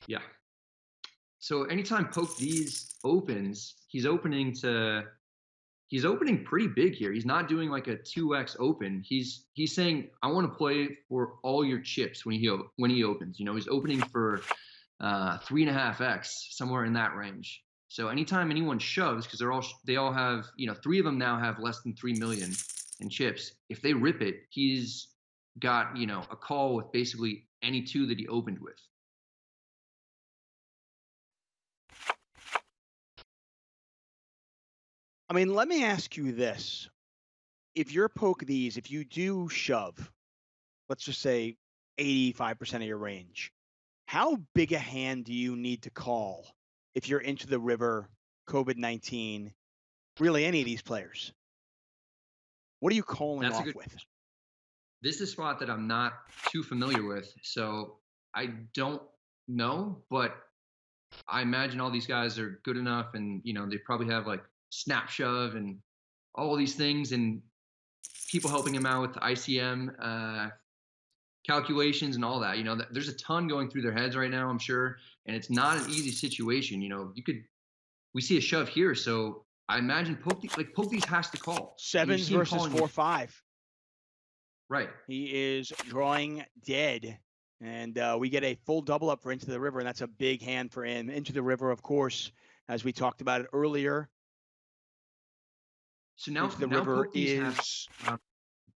Yeah. So anytime Poke These opens, he's opening pretty big here. He's not doing like a 2x open. He's saying, I want to play for all your chips when he opens. You know, he's opening for 3.5x, somewhere in that range. So anytime anyone shoves, because they all have, you know, 3 of them now have less than 3 million in chips. If they rip it, he's got, you know, a call with basically any 2 that he opened with. I mean, let me ask you this. If you're Poke These, if you do shove, let's just say 85% of your range, how big a hand do you need to call if you're into the river, COVID-19, really any of these players? What are you calling That's a off good with? question. This is a spot that I'm not too familiar with, so I don't know, but I imagine all these guys are good enough, and you know they probably have like snap shove and all these things, and people helping him out with ICM calculations and all that. You know, there's a ton going through their heads right now, I'm sure, and it's not an easy situation. You know, we see a shove here, so I imagine Poke These has to call. And you Sevens see him versus calling 4-5. right. He is drawing dead. And we get a full double up for Into the River, and that's a big hand for him. Into the River, of course, as we talked about it earlier. So now Into the River Poke These is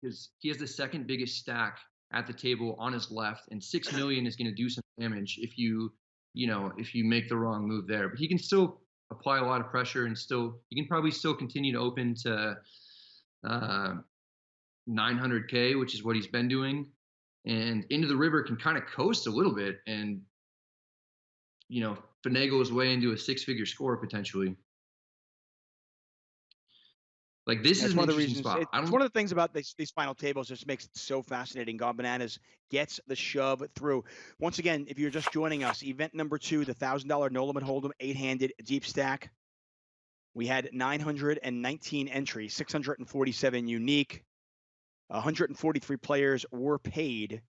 because he has the second biggest stack at the table on his left, and 6 million is going to do some damage if you make the wrong move there. But he can still apply a lot of pressure, and he can probably still continue to open to 900K, which is what he's been doing. And Into the River can kind of coast a little bit and, you know, finagle his way into a 6-figure score potentially. Like, this is an interesting spot. It's one of the things about these final tables just makes it so fascinating. Gone Bananas gets the shove through. Once again, if you're just joining us, event number 2, the $1,000 No Limit Hold'em 8-handed deep stack. We had 919 entries, 647 unique. 143 players were paid.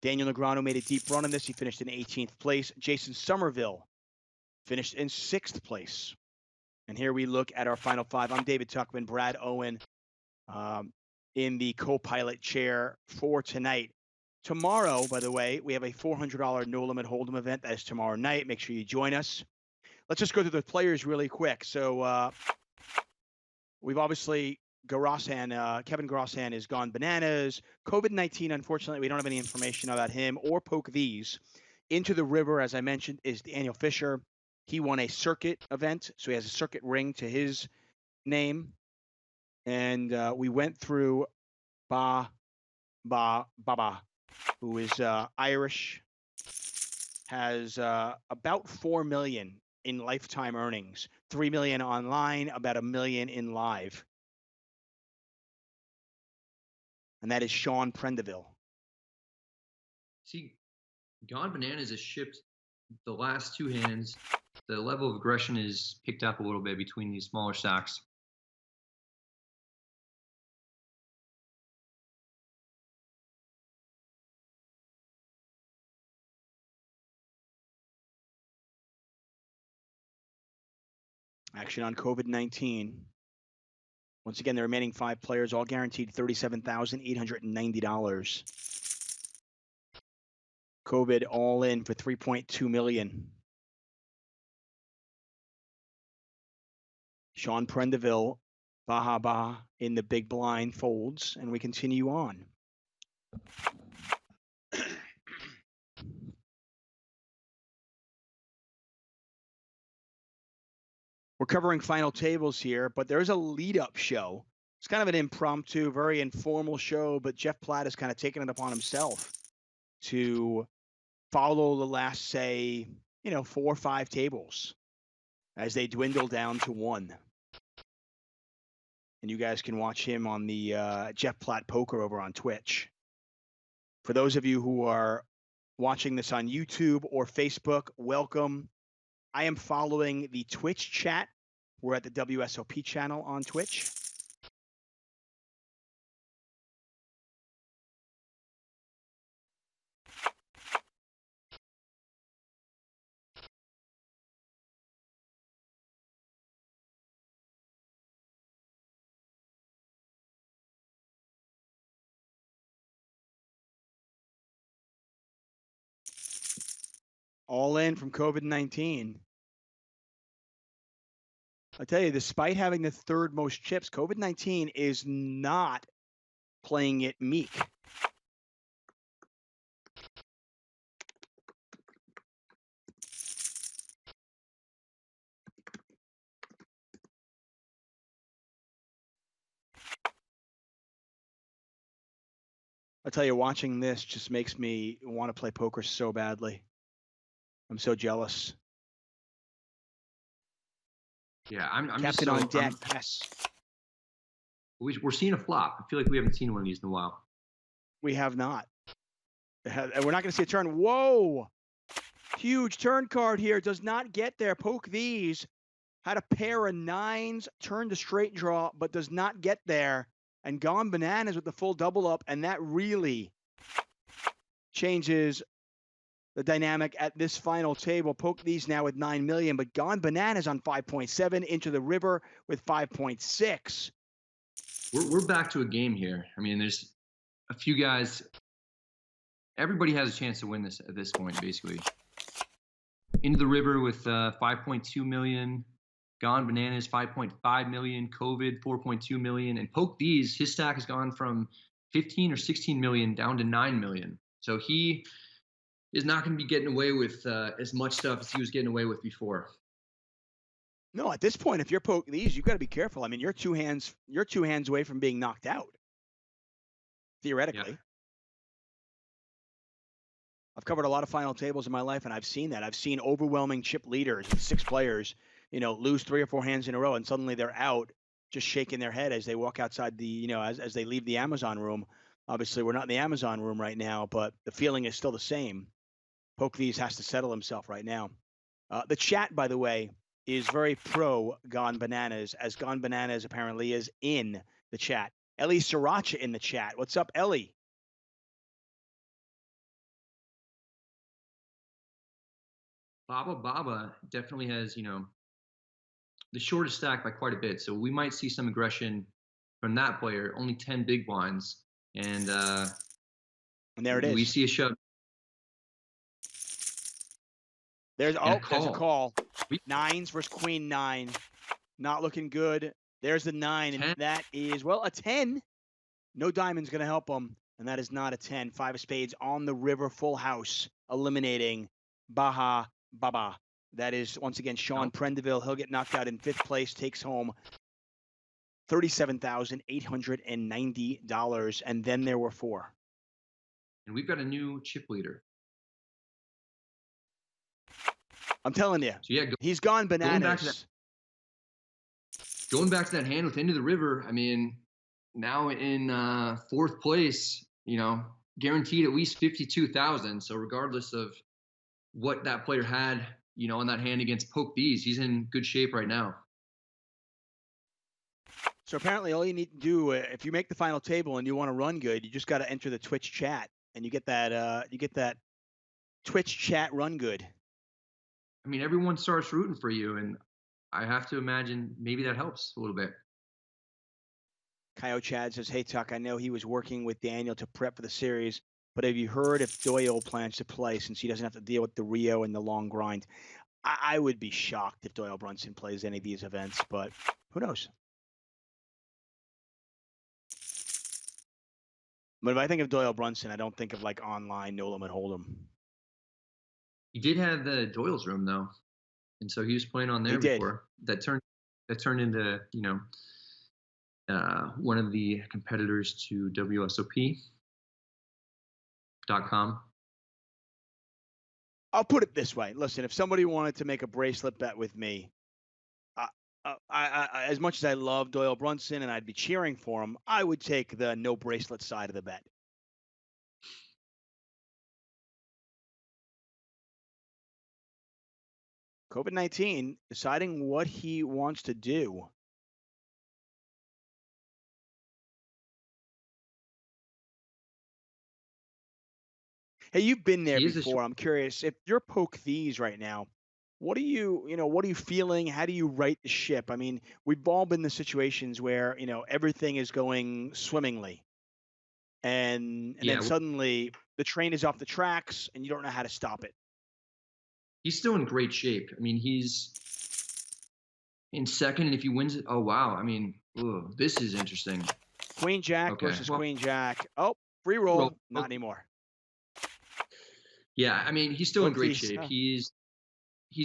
Daniel Negreanu made a deep run on this. He finished in 18th place. Jason Somerville finished in 6th place. And here we look at our final 5. I'm David Tuchman, Brad Owen in the co-pilot chair for tonight. Tomorrow, by the way, we have a $400 No Limit Hold'em event. That is tomorrow night. Make sure you join us. Let's just go through the players really quick. So we've obviously Kevin Grossan is Gone Bananas. COVID-19, unfortunately, we don't have any information about him or Poke These. Into the River, as I mentioned, is Daniel Fisher. He won a circuit event, so he has a circuit ring to his name. And we went through Baba, who is Irish, has about 4 million in lifetime earnings, 3 million online, about 1 million in live. And that is Sean Prendeville. See, Gone Bananas has shipped the last 2 hands. The level of aggression is picked up a little bit between these smaller stacks. Action on COVID-19. Once again, the remaining 5 players all guaranteed $37,890. COVID all in for 3.2 million. Sean Prendeville, Baha in the big blind folds, and we continue on. We're covering final tables here, but there's a lead-up show. It's kind of an impromptu, very informal show, but Jeff Platt has kind of taken it upon himself to follow the last, say, 4 or 5 tables as they dwindle down to 1. And you guys can watch him on the Jeff Platt Poker over on Twitch. For those of you who are watching this on YouTube or Facebook, welcome. I am following the Twitch chat. We're at the WSOP channel on Twitch. All in from COVID-19. I tell you, despite having the third most chips, COVID-19 is not playing it meek. I tell you, watching this just makes me want to play poker so badly. I'm so jealous. Yeah, I'm just Captain so on deck. Yes. we're seeing a flop. I feel like we haven't seen one of these in a while. We have not. And we're not going to see a turn. Whoa! Huge turn card here. Does not get there. Poke these. Had a pair of nines. Turned to straight draw, but does not get there. And gone bananas with the full double up. And that really changes the dynamic at this final table. Poke these now with 9 million, but gone bananas on 5.7, into the river with 5.6. We're back to a game here. I mean, there's a few guys. Everybody has a chance to win this at this point, basically. Into the river with 5.2 million. Gone bananas 5.5 million. COVID 4.2 million. And poke these, his stack has gone from 15 or 16 million down to 9 million. So he is not going to be getting away with as much stuff as he was getting away with before. No, at this point, if you're poke these, you've got to be careful. I mean, you're two hands away from being knocked out, theoretically. Yeah. I've covered a lot of final tables in my life, and I've seen that. I've seen overwhelming chip leaders with 6 players, lose 3 or 4 hands in a row, and suddenly they're out, just shaking their head as they walk outside the, as they leave the Amazon room. Obviously, we're not in the Amazon room right now, but the feeling is still the same. Poke these has to settle himself right now. The chat, by the way, is very pro Gone Bananas, as Gone Bananas apparently is in the chat. Ellie Sriracha in the chat. What's up, Ellie? Baba definitely has, the shortest stack by quite a bit. So we might see some aggression from that player. Only 10 big blinds. And there it is. We see a shove. There's a call. Nines versus queen 9. Not looking good. There's the 9, 10. And that is, well, a 10. No diamond's going to help him, and that is not a 10. 5 of spades on the river, full house, eliminating Baha Baba. That is, once again, Sean Prendeville. He'll get knocked out in 5th place, takes home $37,890, and then there were 4. And we've got a new chip leader. I'm telling you, so yeah, he's gone bananas. Going back to that hand with Into the River, I mean, now in 4th place, guaranteed at least 52,000. So regardless of what that player had, on that hand against Poke These, he's in good shape right now. So apparently all you need to do, if you make the final table and you want to run good, you just got to enter the Twitch chat, and you get that Twitch chat run good. I mean, everyone starts rooting for you, and I have to imagine maybe that helps a little bit. Kyo Chad says, hey, Tuck, I know he was working with Daniel to prep for the series, but have you heard if Doyle plans to play since he doesn't have to deal with the Rio and the long grind? I would be shocked if Doyle Brunson plays any of these events, but who knows? But if I think of Doyle Brunson, I don't think of like online No Limit Hold'em. He did have the Doyle's room though, and so he was playing on there before. That turned into one of the competitors to WSOP.com. I'll put it this way. Listen, if somebody wanted to make a bracelet bet with me, I as much as I love Doyle Brunson and I'd be cheering for him, I would take the no bracelet side of the bet. COVID-19 deciding what he wants to do. Hey, you've been there before. I'm curious, if you're Poke These right now, what are you feeling? How do you right the ship? I mean, we've all been in the situations where, everything is going swimmingly. And then suddenly the train is off the tracks and you don't know how to stop it. he's still in great shape. I mean, he's in second, and if he wins it, oh wow. I mean, ooh, this is interesting. Queen Jack versus Queen Jack. Oh, free roll. Not anymore. Yeah, I mean, he's still in great shape. He's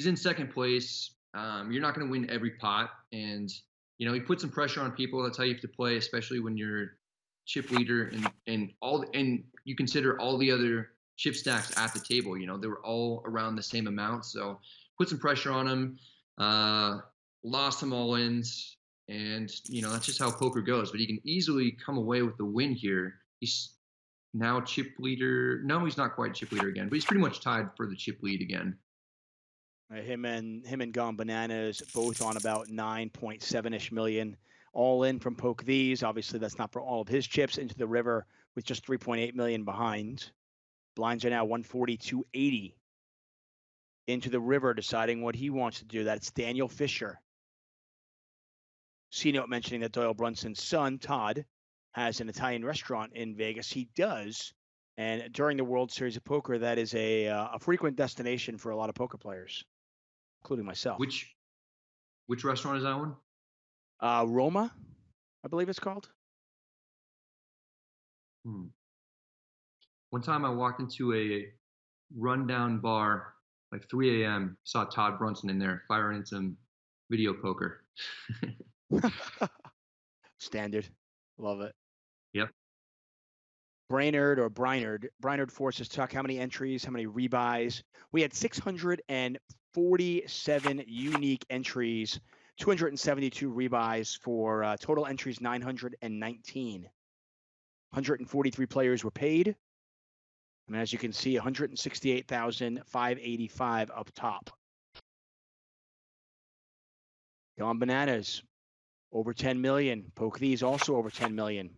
in second place. You're not going to win every pot, and you know he put some pressure on people. That's how you have to play, especially when you're chip leader and you consider all the other chip stacks at the table. You know, they were all around the same amount, so put some pressure on him. Lost some all-ins, and you know that's just how poker goes. But he can easily come away with the win here. He's now chip leader. No, he's not quite chip leader again, but he's pretty much tied for the chip lead again. Him and Gone Bananas both on about 9.7-ish million all in from Poke These. Obviously, that's not for all of his chips. Into the River with just 3.8 million behind. Blinds are now 140, 280. Into the River deciding what he wants to do. That's Daniel Fisher. C-Note mentioning that Doyle Brunson's son, Todd, has an Italian restaurant in Vegas. He does. And during the World Series of Poker, that is a frequent destination for a lot of poker players, including myself. Which restaurant is that one? Roma, I believe it's called. One time I walked into a rundown bar, like 3 a.m., saw Todd Brunson in there firing in some video poker. Standard. Love it. Yep. Brainerd forces Tuck. How many entries? How many rebuys? We had 647 unique entries, 272 rebuys for total entries 919. 143 players were paid. And as you can see, 168,585 up top. Gone Bananas, over 10 million. Poke These also over 10 million.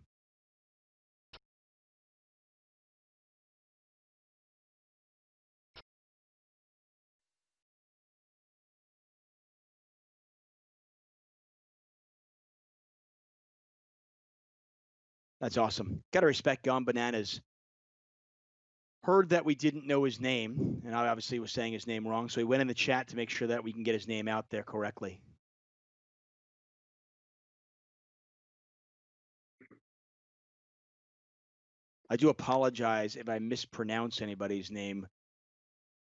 That's awesome. Got to respect Gone Bananas. Heard that we didn't know his name, and I obviously was saying his name wrong, so he went in the chat to make sure that we can get his name out there correctly. I do apologize if I mispronounce anybody's name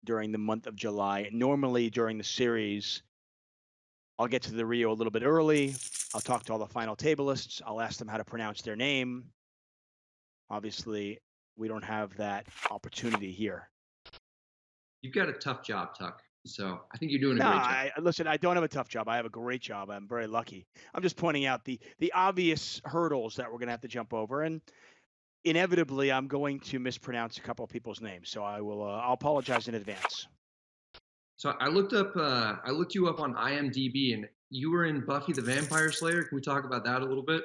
during the month of July. Normally during the series, I'll get to the Rio a little bit early. I'll talk to all the final table lists. I'll ask them how to pronounce their name. Obviously, we don't have that opportunity here. You've got a tough job, Tuck. So I think you're doing a great job. Listen, I don't have a tough job. I have a great job. I'm very lucky. I'm just pointing out the obvious hurdles that we're going to have to jump over. And inevitably, I'm going to mispronounce a couple of people's names. So I'll apologize in advance. So I looked you up on IMDb, and you were in Buffy the Vampire Slayer. Can we talk about that a little bit?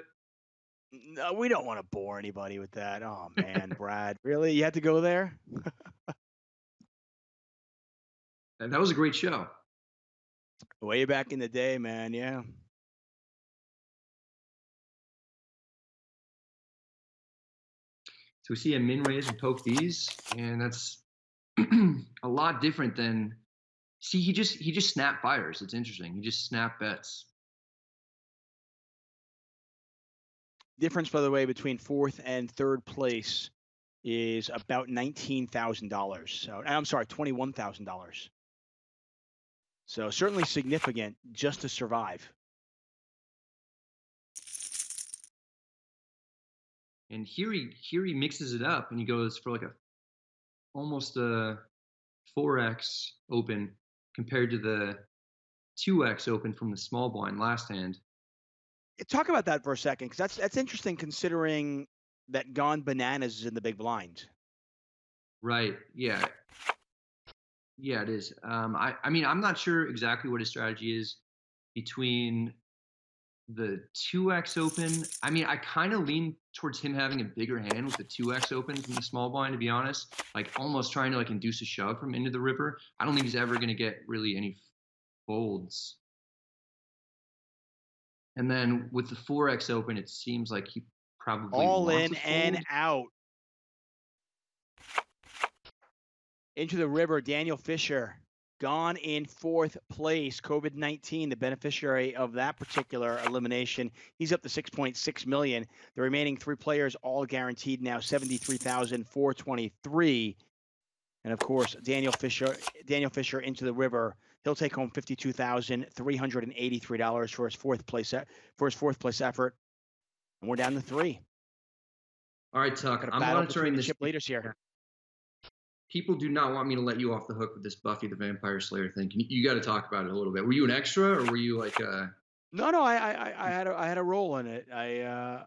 No, we don't want to bore anybody with that. Oh, man, Brad. Really? You had to go there? That was a great show. Way back in the day, man. Yeah. So we see a min raise and Poke These, and that's a lot different than. See, he just snap fires. It's interesting. He just snap bets. Difference, by the way, between fourth and third place is about $19,000. So I'm sorry, $21,000. So certainly significant just to survive. And here he mixes it up, and he goes for like almost a 4x open compared to the 2x open from the small blind last hand. Talk about that for a second, because that's interesting considering that Gone Bananas is in the big blind. Right. Yeah. Yeah, it is. I mean, I'm not sure exactly what his strategy is between the 2x open. I mean, I kind of lean towards him having a bigger hand with the 2x open from the small blind, to be honest. Like almost trying to like induce a shove from into the river. I don't think he's ever going to get really any folds. And then with the 4x open, it seems like he probably all wants in a fold. And out. Into the river, Daniel Fisher, gone in fourth place. COVID-19, the beneficiary of that particular elimination. He's up to 6.6 million. The remaining three players all guaranteed now 73,423. And of course, Daniel Fisher into the river. He'll take home $52,383 for his fourth place effort. And we're down to three. All right, Tuck. I'm monitoring the chip leaders here. People do not want me to let you off the hook with this Buffy the Vampire Slayer thing. You got to talk about it a little bit. Were you an extra, or were you like a? No, I had a role in it. I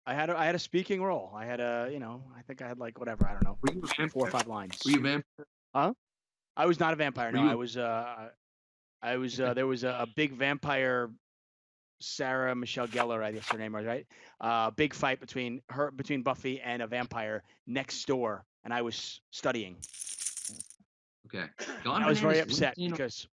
had a speaking role. I had I think I had like whatever, I don't know, 4 or 5 lines. Were you a vampire? Huh? I was not a vampire. No, I was there was a big vampire, Sarah Michelle Gellar, I guess her name was, right? Big fight between Buffy and a vampire next door, and I was studying. Okay. I was very upset because.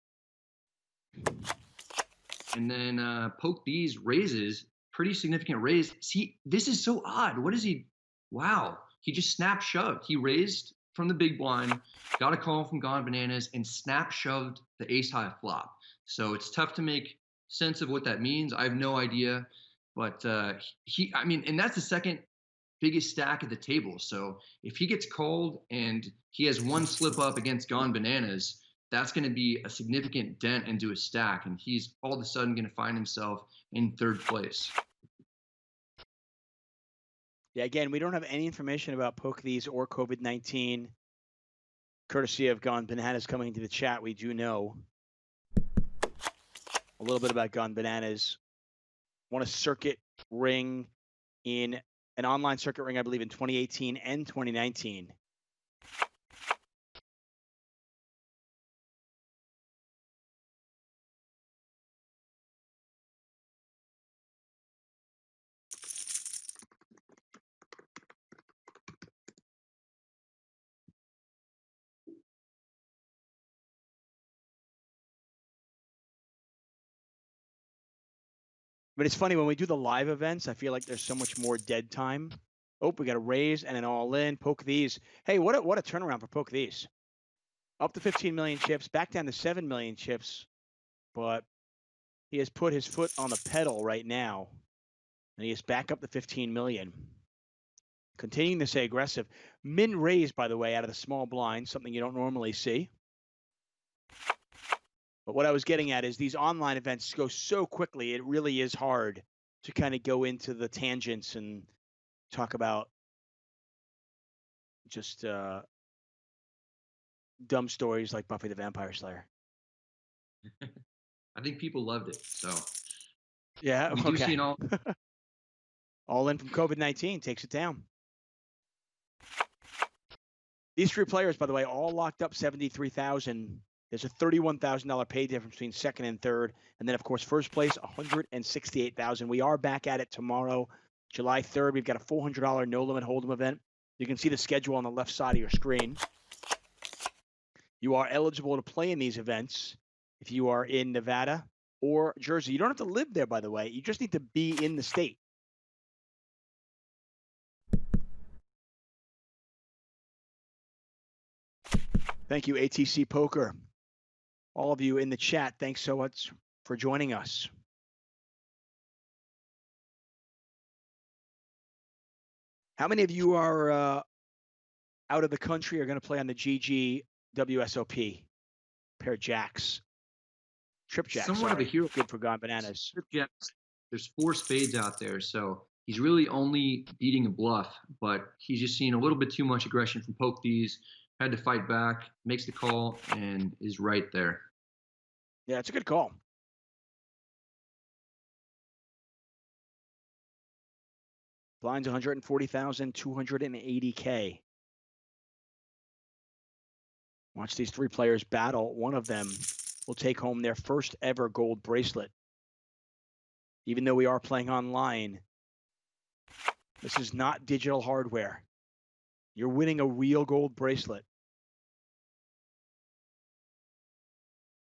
And then Poke These raises, pretty significant raise. See, this is so odd. What is he? Wow. He just snap shoved. He raised from the big blind, got a call from Gone Bananas, and snap shoved the ace high flop. So it's tough to make sense of what that means. I have no idea. But and that's the second biggest stack at the table. So if he gets called and he has one slip up against Gone Bananas, that's going to be a significant dent into his stack, and he's all of a sudden going to find himself in third place. Yeah, again, we don't have any information about Poke These or COVID-19. Courtesy of Gone Bananas coming into the chat, we do know a little bit about Gone Bananas. Won a circuit ring in an online circuit ring, I believe, in 2018 and 2019. But it's funny, when we do the live events, I feel like there's so much more dead time. Oh, we got a raise and an all-in. Poke These. Hey, what a turnaround for Poke These. Up to 15 million chips, back down to 7 million chips. But he has put his foot on the pedal right now, and he is back up to 15 million. Continuing to stay aggressive. Min raise, by the way, out of the small blind, something you don't normally see. But what I was getting at is these online events go so quickly, it really is hard to kind of go into the tangents and talk about just dumb stories like Buffy the Vampire Slayer. I think people loved it. So yeah, we do see an all in from COVID-19 takes it down. These three players, by the way, all locked up 73,000. There's a $31,000 pay difference between second and third. And then, of course, first place, $168,000. We are back at it tomorrow, July 3rd. We've got a $400 No Limit Hold'em event. You can see the schedule on the left side of your screen. You are eligible to play in these events if you are in Nevada or Jersey. You don't have to live there, by the way. You just need to be in the state. Thank you, ATC Poker. All of you in the chat, thanks so much for joining us. How many of you are out of the country are going to play on the GG WSOP? Pair jacks. Trip jacks. Somewhat of a hero. Good for Gone Bananas. Trip jacks. There's 4 spades out there, so he's really only beating a bluff, but he's just seeing a little bit too much aggression from Poke These. Had to fight back, makes the call, and is right there. Yeah, it's a good call. Blinds 140,000, 280K. Watch these three players battle. One of them will take home their first ever gold bracelet. Even though we are playing online, this is not digital hardware. You're winning a real gold bracelet.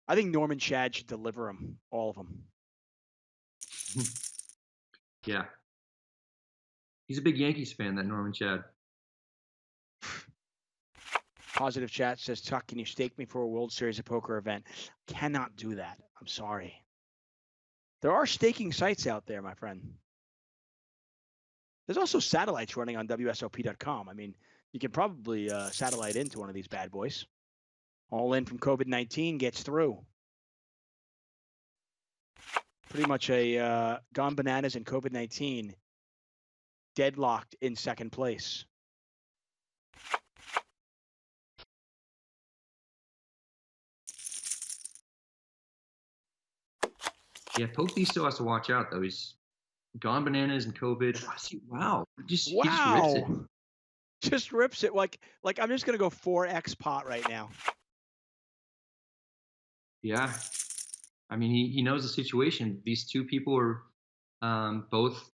I think Norman Chad should deliver them, all of them. Yeah. He's a big Yankees fan, that Norman Chad. Positive chat says, Tuck, can you stake me for a World Series of Poker event? Cannot do that. I'm sorry. There are staking sites out there, my friend. There's also satellites running on WSOP.com. I mean, you can probably satellite into one of these bad boys. All in from COVID-19 gets through. Pretty much a gone bananas in COVID-19. Deadlocked in second place. Yeah, Poke still has to watch out though. He's gone bananas and COVID. Wow, he just rips it. Just rips it like I'm just gonna go 4x pot right now. Yeah, I mean he knows the situation. These two people are both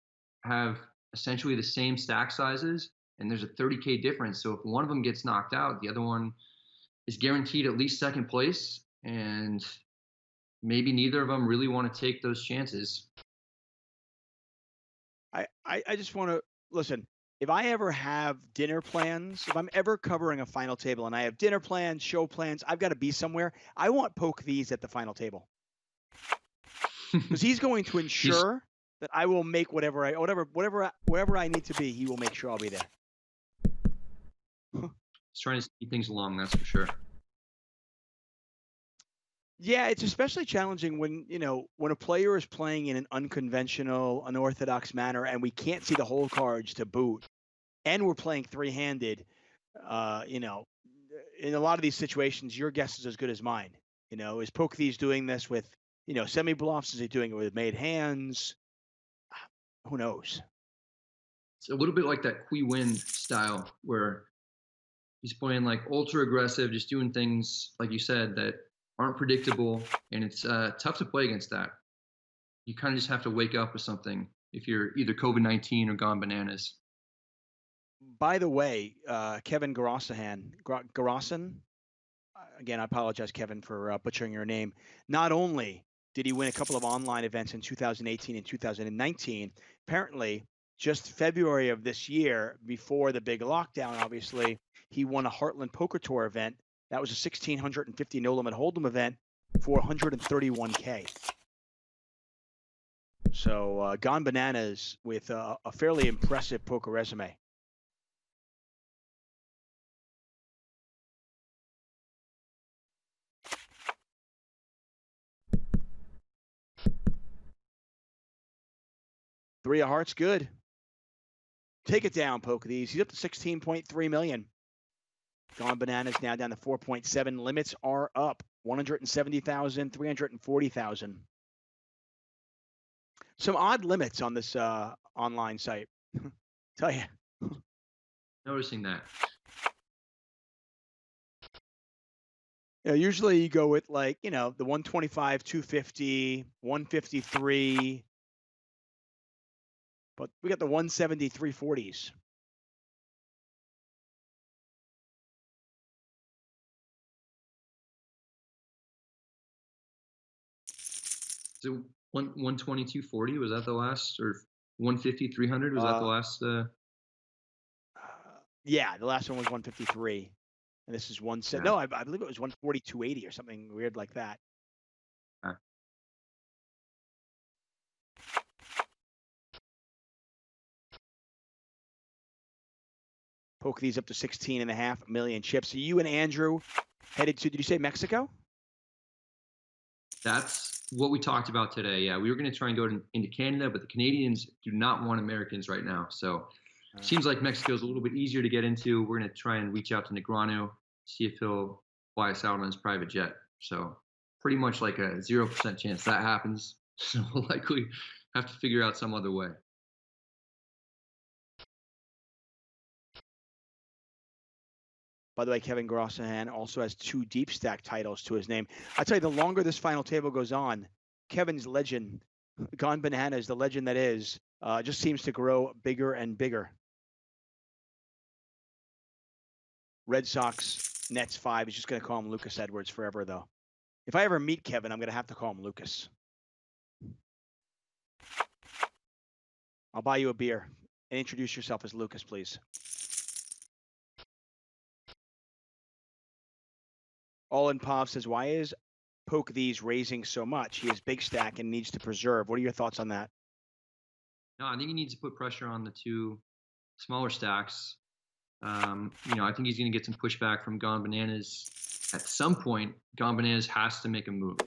have essentially the same stack sizes, and there's a 30K difference. So if one of them gets knocked out, the other one is guaranteed at least second place, and maybe neither of them really want to take those chances. I just want to listen. If I ever have dinner plans, if I'm ever covering a final table and I have dinner plans, show plans, I've got to be somewhere. I want Poke these at the final table because he's going to ensure that I will make whatever I need to be. He will make sure I'll be there. He's trying to speed things along, that's for sure. Yeah, it's especially challenging when, when a player is playing in an unconventional, unorthodox manner and we can't see the whole cards to boot and we're playing three-handed. In a lot of these situations, your guess is as good as mine. Is Poke These doing this with, semi-bluffs? Is he doing it with made hands? Who knows? It's a little bit like that Qui Win style where he's playing like ultra aggressive, just doing things, like you said, that aren't predictable, and it's tough to play against that. You kind of just have to wake up with something if you're either COVID-19 or gone bananas. By the way, Kevin Garossan, again, I apologize, Kevin, for butchering your name. Not only did he win a couple of online events in 2018 and 2019, apparently just February of this year, before the big lockdown, obviously, he won a Heartland Poker Tour event. That was a 1,650 No Limit Hold'em event for 131K. So gone bananas with a fairly impressive poker resume. Three of hearts, good. Take it down, Poke These. He's up to 16.3 million. Gone bananas now down to 4.7. Limits are up 170,000, 340,000. Some odd limits on this online site. Tell you. Noticing that. Usually you go with the 125, 250, 153. But we got the 170, 340s. So 120, 240, was that the last, or 150, 300? Was that the last? Yeah, the last one was 153. And this is Yeah. No, I believe it was 140, 280 or something weird like that. Poke These up to 16.5 million chips. So you and Andrew headed to, did you say Mexico? That's what we talked about today. Yeah, we were going to try and go into Canada, but the Canadians do not want Americans right now. So it seems like Mexico is a little bit easier to get into. We're going to try and reach out to Negreanu, see if he'll fly us out on his private jet. So pretty much like a 0% chance that happens. So we'll likely have to figure out some other way. By the way, Kevin Grossahan also has 2 Deepstack titles to his name. I tell you, the longer this final table goes on, Kevin's legend, gone bananas, the legend that is, just seems to grow bigger and bigger. Red Sox, Nets 5. He's just going to call him Lucas Edwards forever, though. If I ever meet Kevin, I'm going to have to call him Lucas. I'll buy you a beer and introduce yourself as Lucas, please. All in Pop says, why is Poke These raising so much? He has big stack and needs to preserve. What are your thoughts on that? No, I think he needs to put pressure on the two smaller stacks. I think he's going to get some pushback from Gone Bananas. At some point, Gone Bananas has to make a move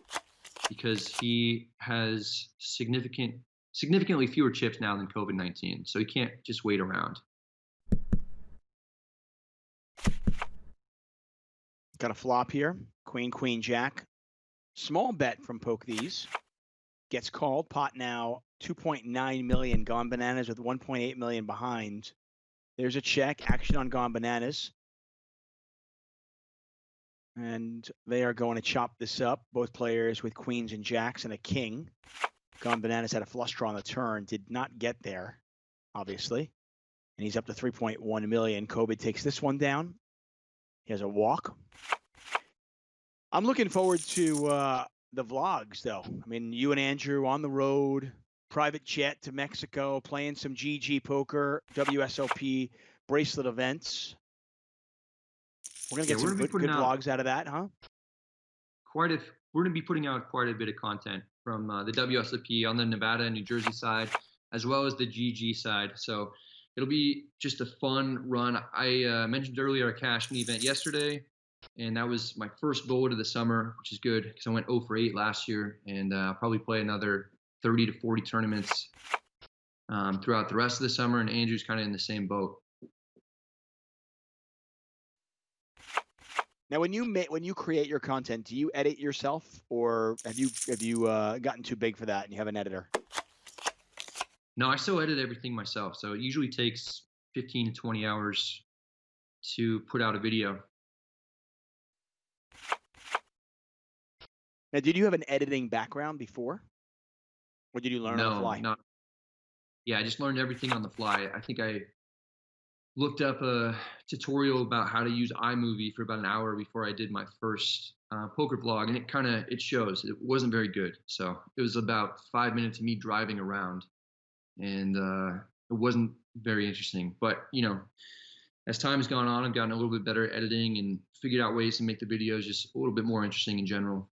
because he has significantly fewer chips now than COVID-19. So he can't just wait around. Got a flop here. Queen, Queen, Jack. Small bet from Poke These. Gets called. Pot now 2.9 million. Gone Bananas with 1.8 million behind. There's a check. Action on Gone Bananas. And they are going to chop this up. Both players with queens and jacks and a king. Gone Bananas had a flush draw on the turn. Did not get there, obviously. And he's up to 3.1 million. Kobe takes this one down. He has a walk. I'm looking forward to the vlogs, though. I mean, you and Andrew on the road, private jet to Mexico, playing some GG poker, WSOP bracelet events. We're going to get some good vlogs out of that, huh? We're going to be putting out quite a bit of content from the WSOP on the Nevada and New Jersey side, as well as the GG side. So it'll be just a fun run. I mentioned earlier I cashed an event yesterday, and that was my first bullet of the summer, which is good because I went 0 for 8 last year, and I'll probably play another 30 to 40 tournaments throughout the rest of the summer, and Andrew's kind of in the same boat. Now, when you create your content, do you edit yourself, or have you gotten too big for that and you have an editor? No, I still edit everything myself. So it usually takes 15 to 20 hours to put out a video. Now, did you have an editing background before, or did you learn on the fly? No. Yeah, I just learned everything on the fly. I think I looked up a tutorial about how to use iMovie for about an hour before I did my first poker vlog, and it shows. It wasn't very good. So it was about 5 minutes of me driving around, and it wasn't very interesting. But, as time has gone on, I've gotten a little bit better at editing and figured out ways to make the videos just a little bit more interesting in general.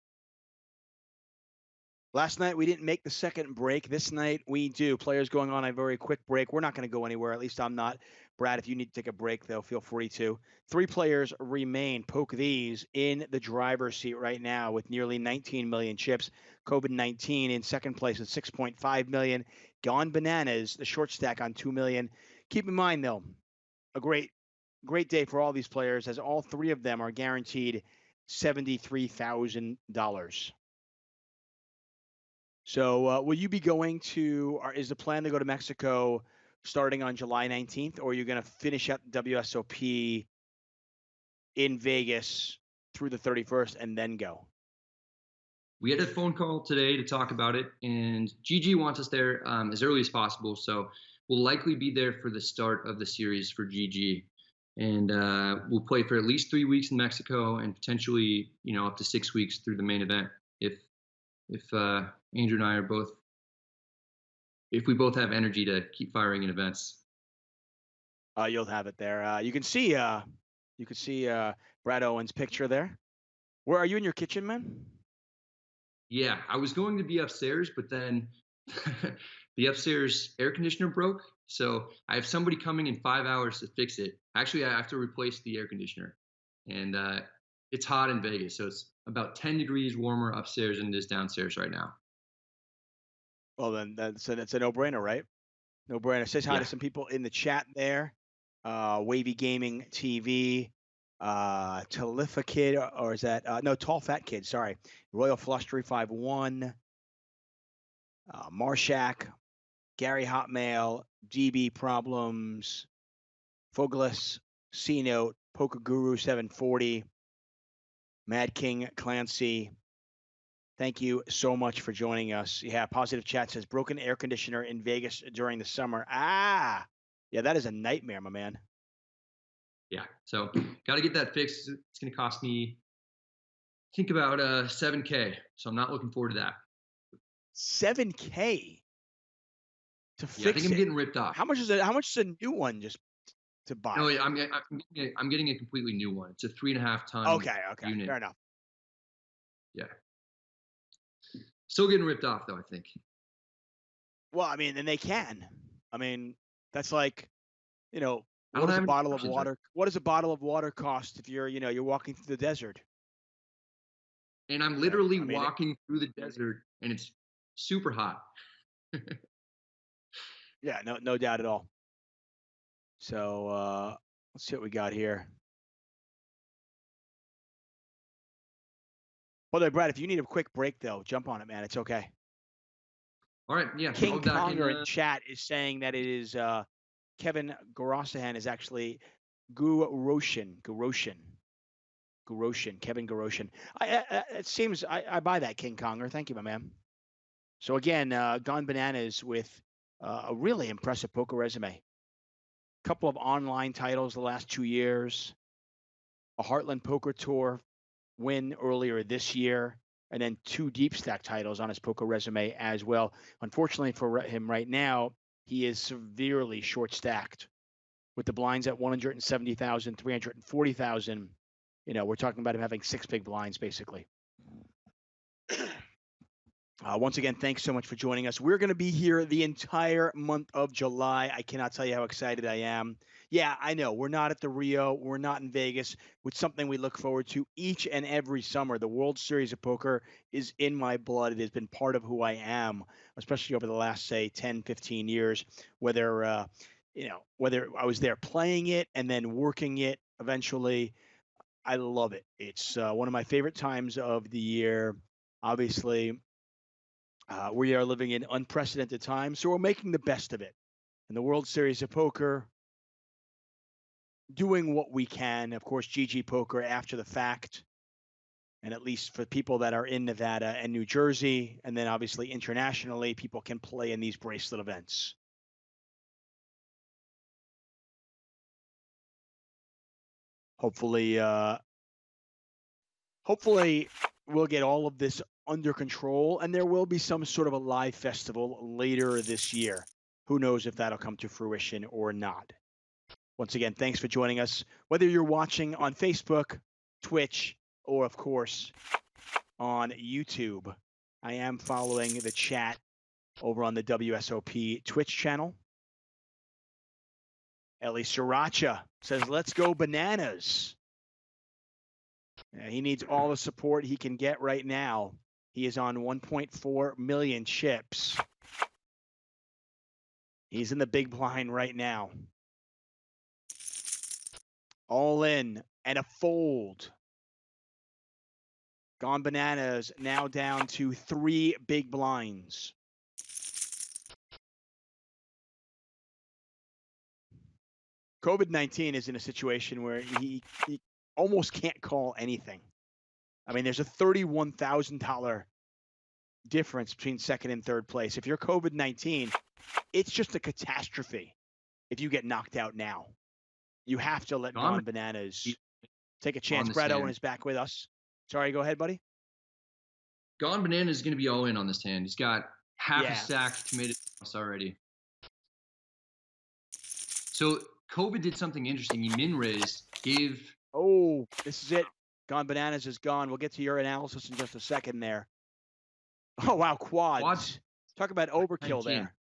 Last night, we didn't make the second break. This night, we do. Players going on a very quick break. We're not going to go anywhere. At least I'm not. Brad, if you need to take a break, though, feel free to. 3 players remain. Poke These in the driver's seat right now with nearly 19 million chips. COVID-19 in second place at 6.5 million. Gone Bananas, the short stack on 2 million. Keep in mind, though, a great day for all these players, as all 3 of them are guaranteed $73,000. So will you be going to, or is the plan to go to Mexico starting on July 19th, or are you going to finish up WSOP in Vegas through the 31st and then go? We had a phone call today to talk about it, and GG wants us there as early as possible. So we'll likely be there for the start of the series for GG. And we'll play for at least 3 weeks in Mexico and potentially, up to 6 weeks through the main event if Andrew and I are if we both have energy to keep firing in events. You'll have it there. You can see Brad Owen's picture there. Where are you in your kitchen, man? Yeah, I was going to be upstairs, but then the upstairs air conditioner broke. So I have somebody coming in 5 hours to fix it. Actually, I have to replace the air conditioner, and it's hot in Vegas, so it's about 10 degrees warmer upstairs than it is downstairs right now. Well, then that's a no-brainer, right? No-brainer. Says hi to some people in the chat there. Wavy Gaming TV, Talifa Kid, or is that no, Tall Fat Kid? Sorry, Royal Flush 351, Marshak, Gary Hotmail, DB Problems, Fogless, C Note, Poker Guru 740, Mad King Clancy. Thank you so much for joining us. Yeah, Positive Chat says broken air conditioner in Vegas during the summer. Yeah, that is a nightmare, my man. Yeah, so got to get that fixed. It's going to cost me, I think, about $7K. So I'm not looking forward to that. $7K to fix it? I think I'm getting ripped off. How much is it? How much is a new one just to buy? No, I'm getting a completely new one. It's a 3.5 ton. Okay, unit. Fair enough. Yeah. Still getting ripped off though, I think. Well, I mean, and they can. I mean, that's like, I what don't does a have any bottle of options, right? water? What does a bottle of water cost if you're walking through the desert? And I'm Right. literally I mean, walking through the desert and it's super hot. yeah, no doubt at all. So let's see what we got here. By the way, Brad, if you need a quick break though, jump on it, man. It's okay. All right, yeah. King I'll be back Conger in chat is saying that it is Kevin Gorosahan is actually Guroshin. Kevin Guroshin. It seems I buy that, King Conger. Thank you, my man. So again, Gone Bananas with a really impressive poker resume. Couple of online titles the last 2 years, a Heartland Poker Tour win earlier this year, and then 2 deep stack titles on his poker resume as well. Unfortunately for him right now, he is severely short stacked with the blinds at 170,000, 340,000. We're talking about him having 6 big blinds basically. Once again, thanks so much for joining us. We're going to be here the entire month of July. I cannot tell you how excited I am. Yeah, I know. We're not at the Rio. We're not in Vegas. It's something we look forward to each and every summer. The World Series of Poker is in my blood. It has been part of who I am, especially over the last, say, 10, 15 years, whether, whether I was there playing it and then working it eventually. I love it. It's one of my favorite times of the year. Obviously, we are living in unprecedented times, so we're making the best of it. And the World Series of Poker, doing what we can. Of course, GG Poker after the fact, and at least for people that are in Nevada and New Jersey, and then obviously internationally, people can play in these bracelet events. Hopefully, we'll get all of this under control, and there will be some sort of a live festival later this year. Who knows if that'll come to fruition or not. Once again, thanks for joining us. Whether you're watching on Facebook, Twitch, or of course on YouTube, I am following the chat over on the WSOP Twitch channel. Ellie Sriracha says, let's go bananas. Yeah, he needs all the support he can get right now. He is on 1.4 million chips. He's in the big blind right now. All in and a fold. Gone Bananas now down to 3 big blinds. COVID-19 is in a situation where he almost can't call anything. I mean, there's a $31,000 difference between second and third place. If you're COVID-19, it's just a catastrophe if you get knocked out now. You have to let Gone Bananas take a chance. Brad Owen is back with us. Sorry, go ahead, buddy. Gone Bananas is going to be all in on this hand. He's got half a stack committed already. So COVID did something interesting. He min-raised, gave... Oh, this is it. Gone Bananas is gone. We'll get to your analysis in just a second there. Oh, wow, quads. Talk about overkill 19. There.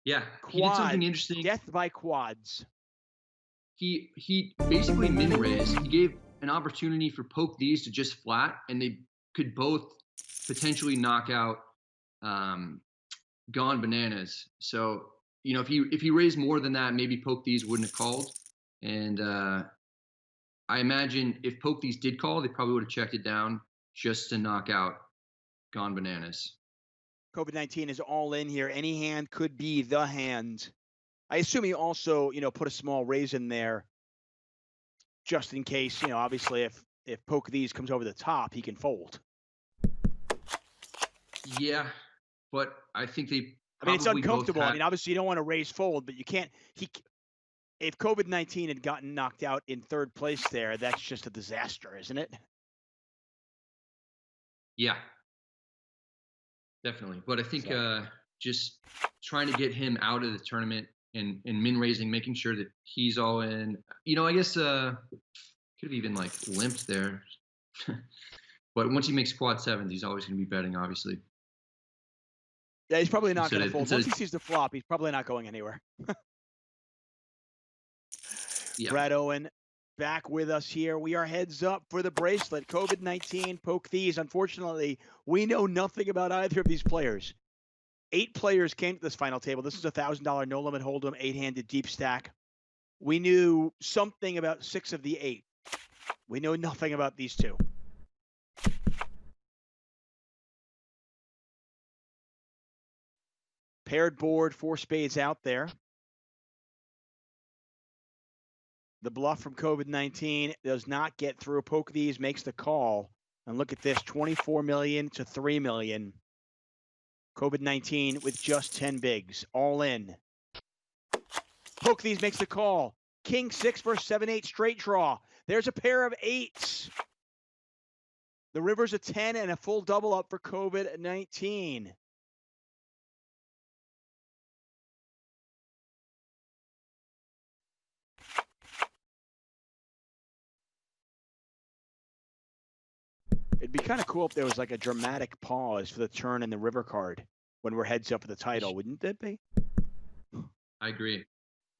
Yeah, he did something interesting. Death by quads. He basically min-raised. He gave an opportunity for poke these to just flat, and they could both potentially knock out Gone Bananas. So, if he raised more than that, maybe poke these wouldn't have called. And I imagine if poke these did call, they probably would have checked it down just to knock out Gone Bananas. COVID-19 is all in here. Any hand could be the hand. I assume he also, put a small raise in there just in case, obviously if poke these comes over the top, he can fold. Yeah, but I think they it's uncomfortable. Obviously you don't want to raise fold, but you can't. If COVID-19 had gotten knocked out in third place there, that's just a disaster, isn't it? Yeah, definitely. But I think just trying to get him out of the tournament and min raising, making sure that he's all in. I guess could have even limped there. But once he makes quad sevens, he's always going to be betting, obviously. Yeah, he's probably not going to fold. instead Once of- he sees the flop, he's probably not going anywhere. Yeah. Brad Owen back with us here. We are heads up for the bracelet. COVID-19, poke these. Unfortunately, we know nothing about either of these players. 8 players came to this final table. This is a $1,000 No Limit Hold'em 8-handed deep stack. We knew something about 6 of the 8. We know nothing about these 2. Paired board, 4 spades out there. The bluff from COVID-19 does not get through. Poke these, makes the call. And look at this, 24 million to 3 million. COVID-19 with just 10 bigs, all in. Poke these, makes the call. King 6 versus 7-8 straight draw. There's a pair of 8s. The river's a 10 and a full double up for COVID-19. It'd be kind of cool if there was like a dramatic pause for the turn in the river card when we're heads up for the title, wouldn't it be? I agree.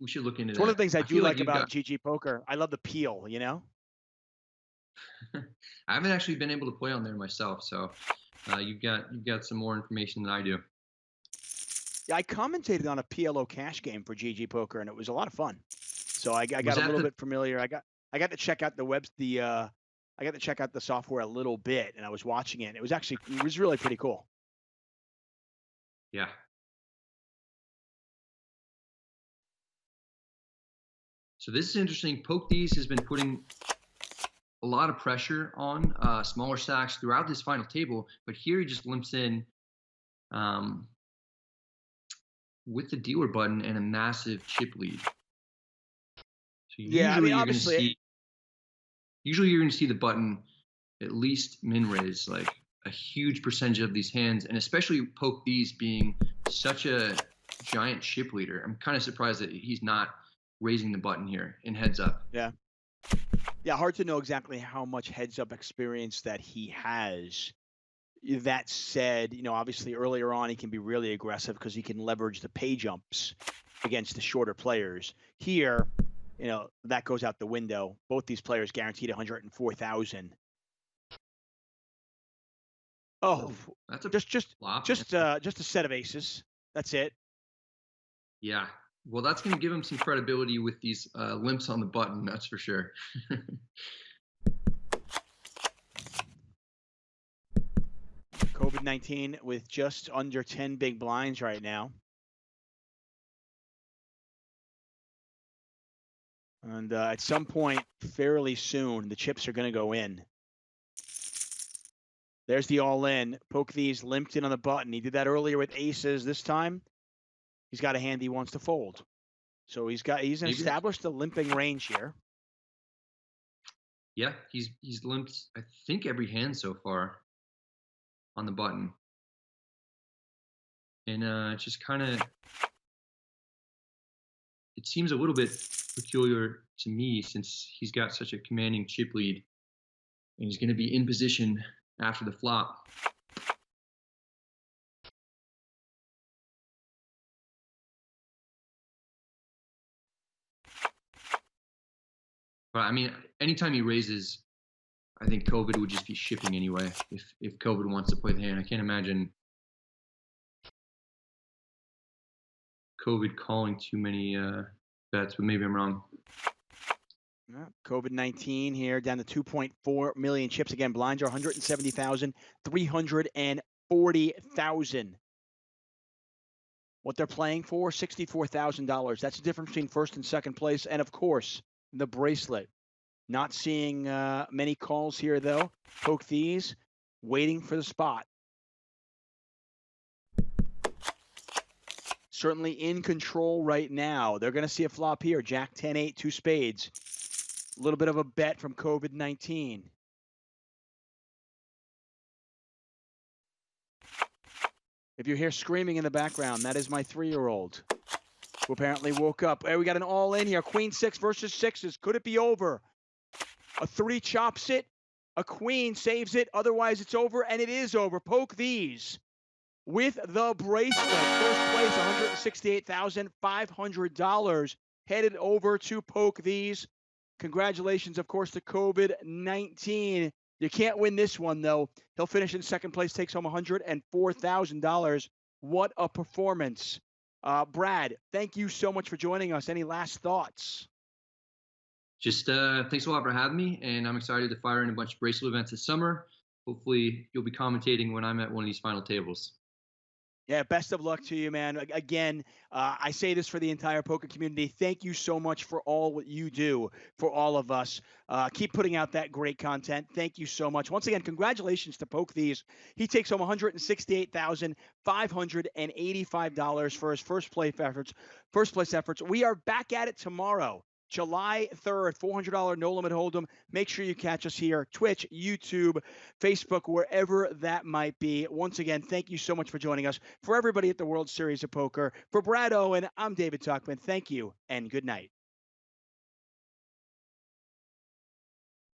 We should look into It's that. one of the things I do feel like you've about GG Poker. I love the peel, you know? I haven't actually been able to play on there myself, so you've got some more information than I do. Yeah, I commentated on a PLO cash game for GG Poker, and it was a lot of fun. So I got a little bit familiar. I got to check out I got to check out the software a little bit, and I was watching it. It was really pretty cool. Yeah. So this is interesting. Poke these has been putting a lot of pressure on smaller stacks throughout this final table, but here he just limps in with the dealer button and a massive chip lead. So Yeah, I mean, obviously, usually you're going to see the button at least min raise like a huge percentage of these hands, and especially poke these being such a giant chip leader. I'm kind of surprised that he's not raising the button here in heads up. Yeah. Yeah, hard to know exactly how much heads up experience that he has. That said, obviously earlier on he can be really aggressive because he can leverage the pay jumps against the shorter players. Here, that goes out the window. Both these players guaranteed 104,000. Oh, that's just a set of aces. That's it. Yeah. Well, that's going to give him some credibility with these limps on the button. That's for sure. COVID-19 with just under 10 big blinds right now. And at some point fairly soon, the chips are going to go in. There's the all-in. Poke these, limped in on the button. He did that earlier with aces. This time, he's got a hand he wants to fold. So he's established a limping range here. Yeah, he's limped, I think, every hand so far on the button. And just kind of, it seems a little bit peculiar to me since he's got such a commanding chip lead and he's going to be in position after the flop. But I mean, anytime he raises, I think COVID would just be shipping anyway. If COVID wants to play the hand, I can't imagine COVID calling too many bets, but maybe I'm wrong. COVID-19 here down to 2.4 million chips. Again, blinds are 170,000, 340,000. What they're playing for, $64,000. That's the difference between first and second place. And of course, the bracelet. Not seeing many calls here, though. Poke these, waiting for the spot. Certainly in control right now. They're going to see a flop here. Jack 10-8, 2 spades. A little bit of a bet from COVID-19. If you hear screaming in the background, that is my 3-year-old who apparently woke up. Hey, we got an all-in here. Queen 6 versus 6s. Could it be over? A 3 chops it. A queen saves it. Otherwise, it's over, and it is over. Poke these with the bracelet. First place, $168,500 headed over to Poke these. Congratulations, of course, to COVID-19. You can't win this one, though. He'll finish in second place, takes home $104,000. What a performance. Brad, thank you so much for joining us. Any last thoughts? Just thanks a lot for having me, and I'm excited to fire in a bunch of bracelet events this summer. Hopefully, you'll be commentating when I'm at one of these final tables. Yeah, best of luck to you, man. Again, I say this for the entire poker community. Thank you so much for all what you do for all of us. Keep putting out that great content. Thank you so much. Once again, congratulations to Poke These. He takes home $168,585 for his first place efforts. We are back at it tomorrow. July 3rd, $400 No Limit Hold'em. Make sure you catch us here, Twitch, YouTube, Facebook, wherever that might be. Once again, thank you so much for joining us. For everybody at the World Series of Poker, for Brad Owen, I'm David Tuchman. Thank you and good night.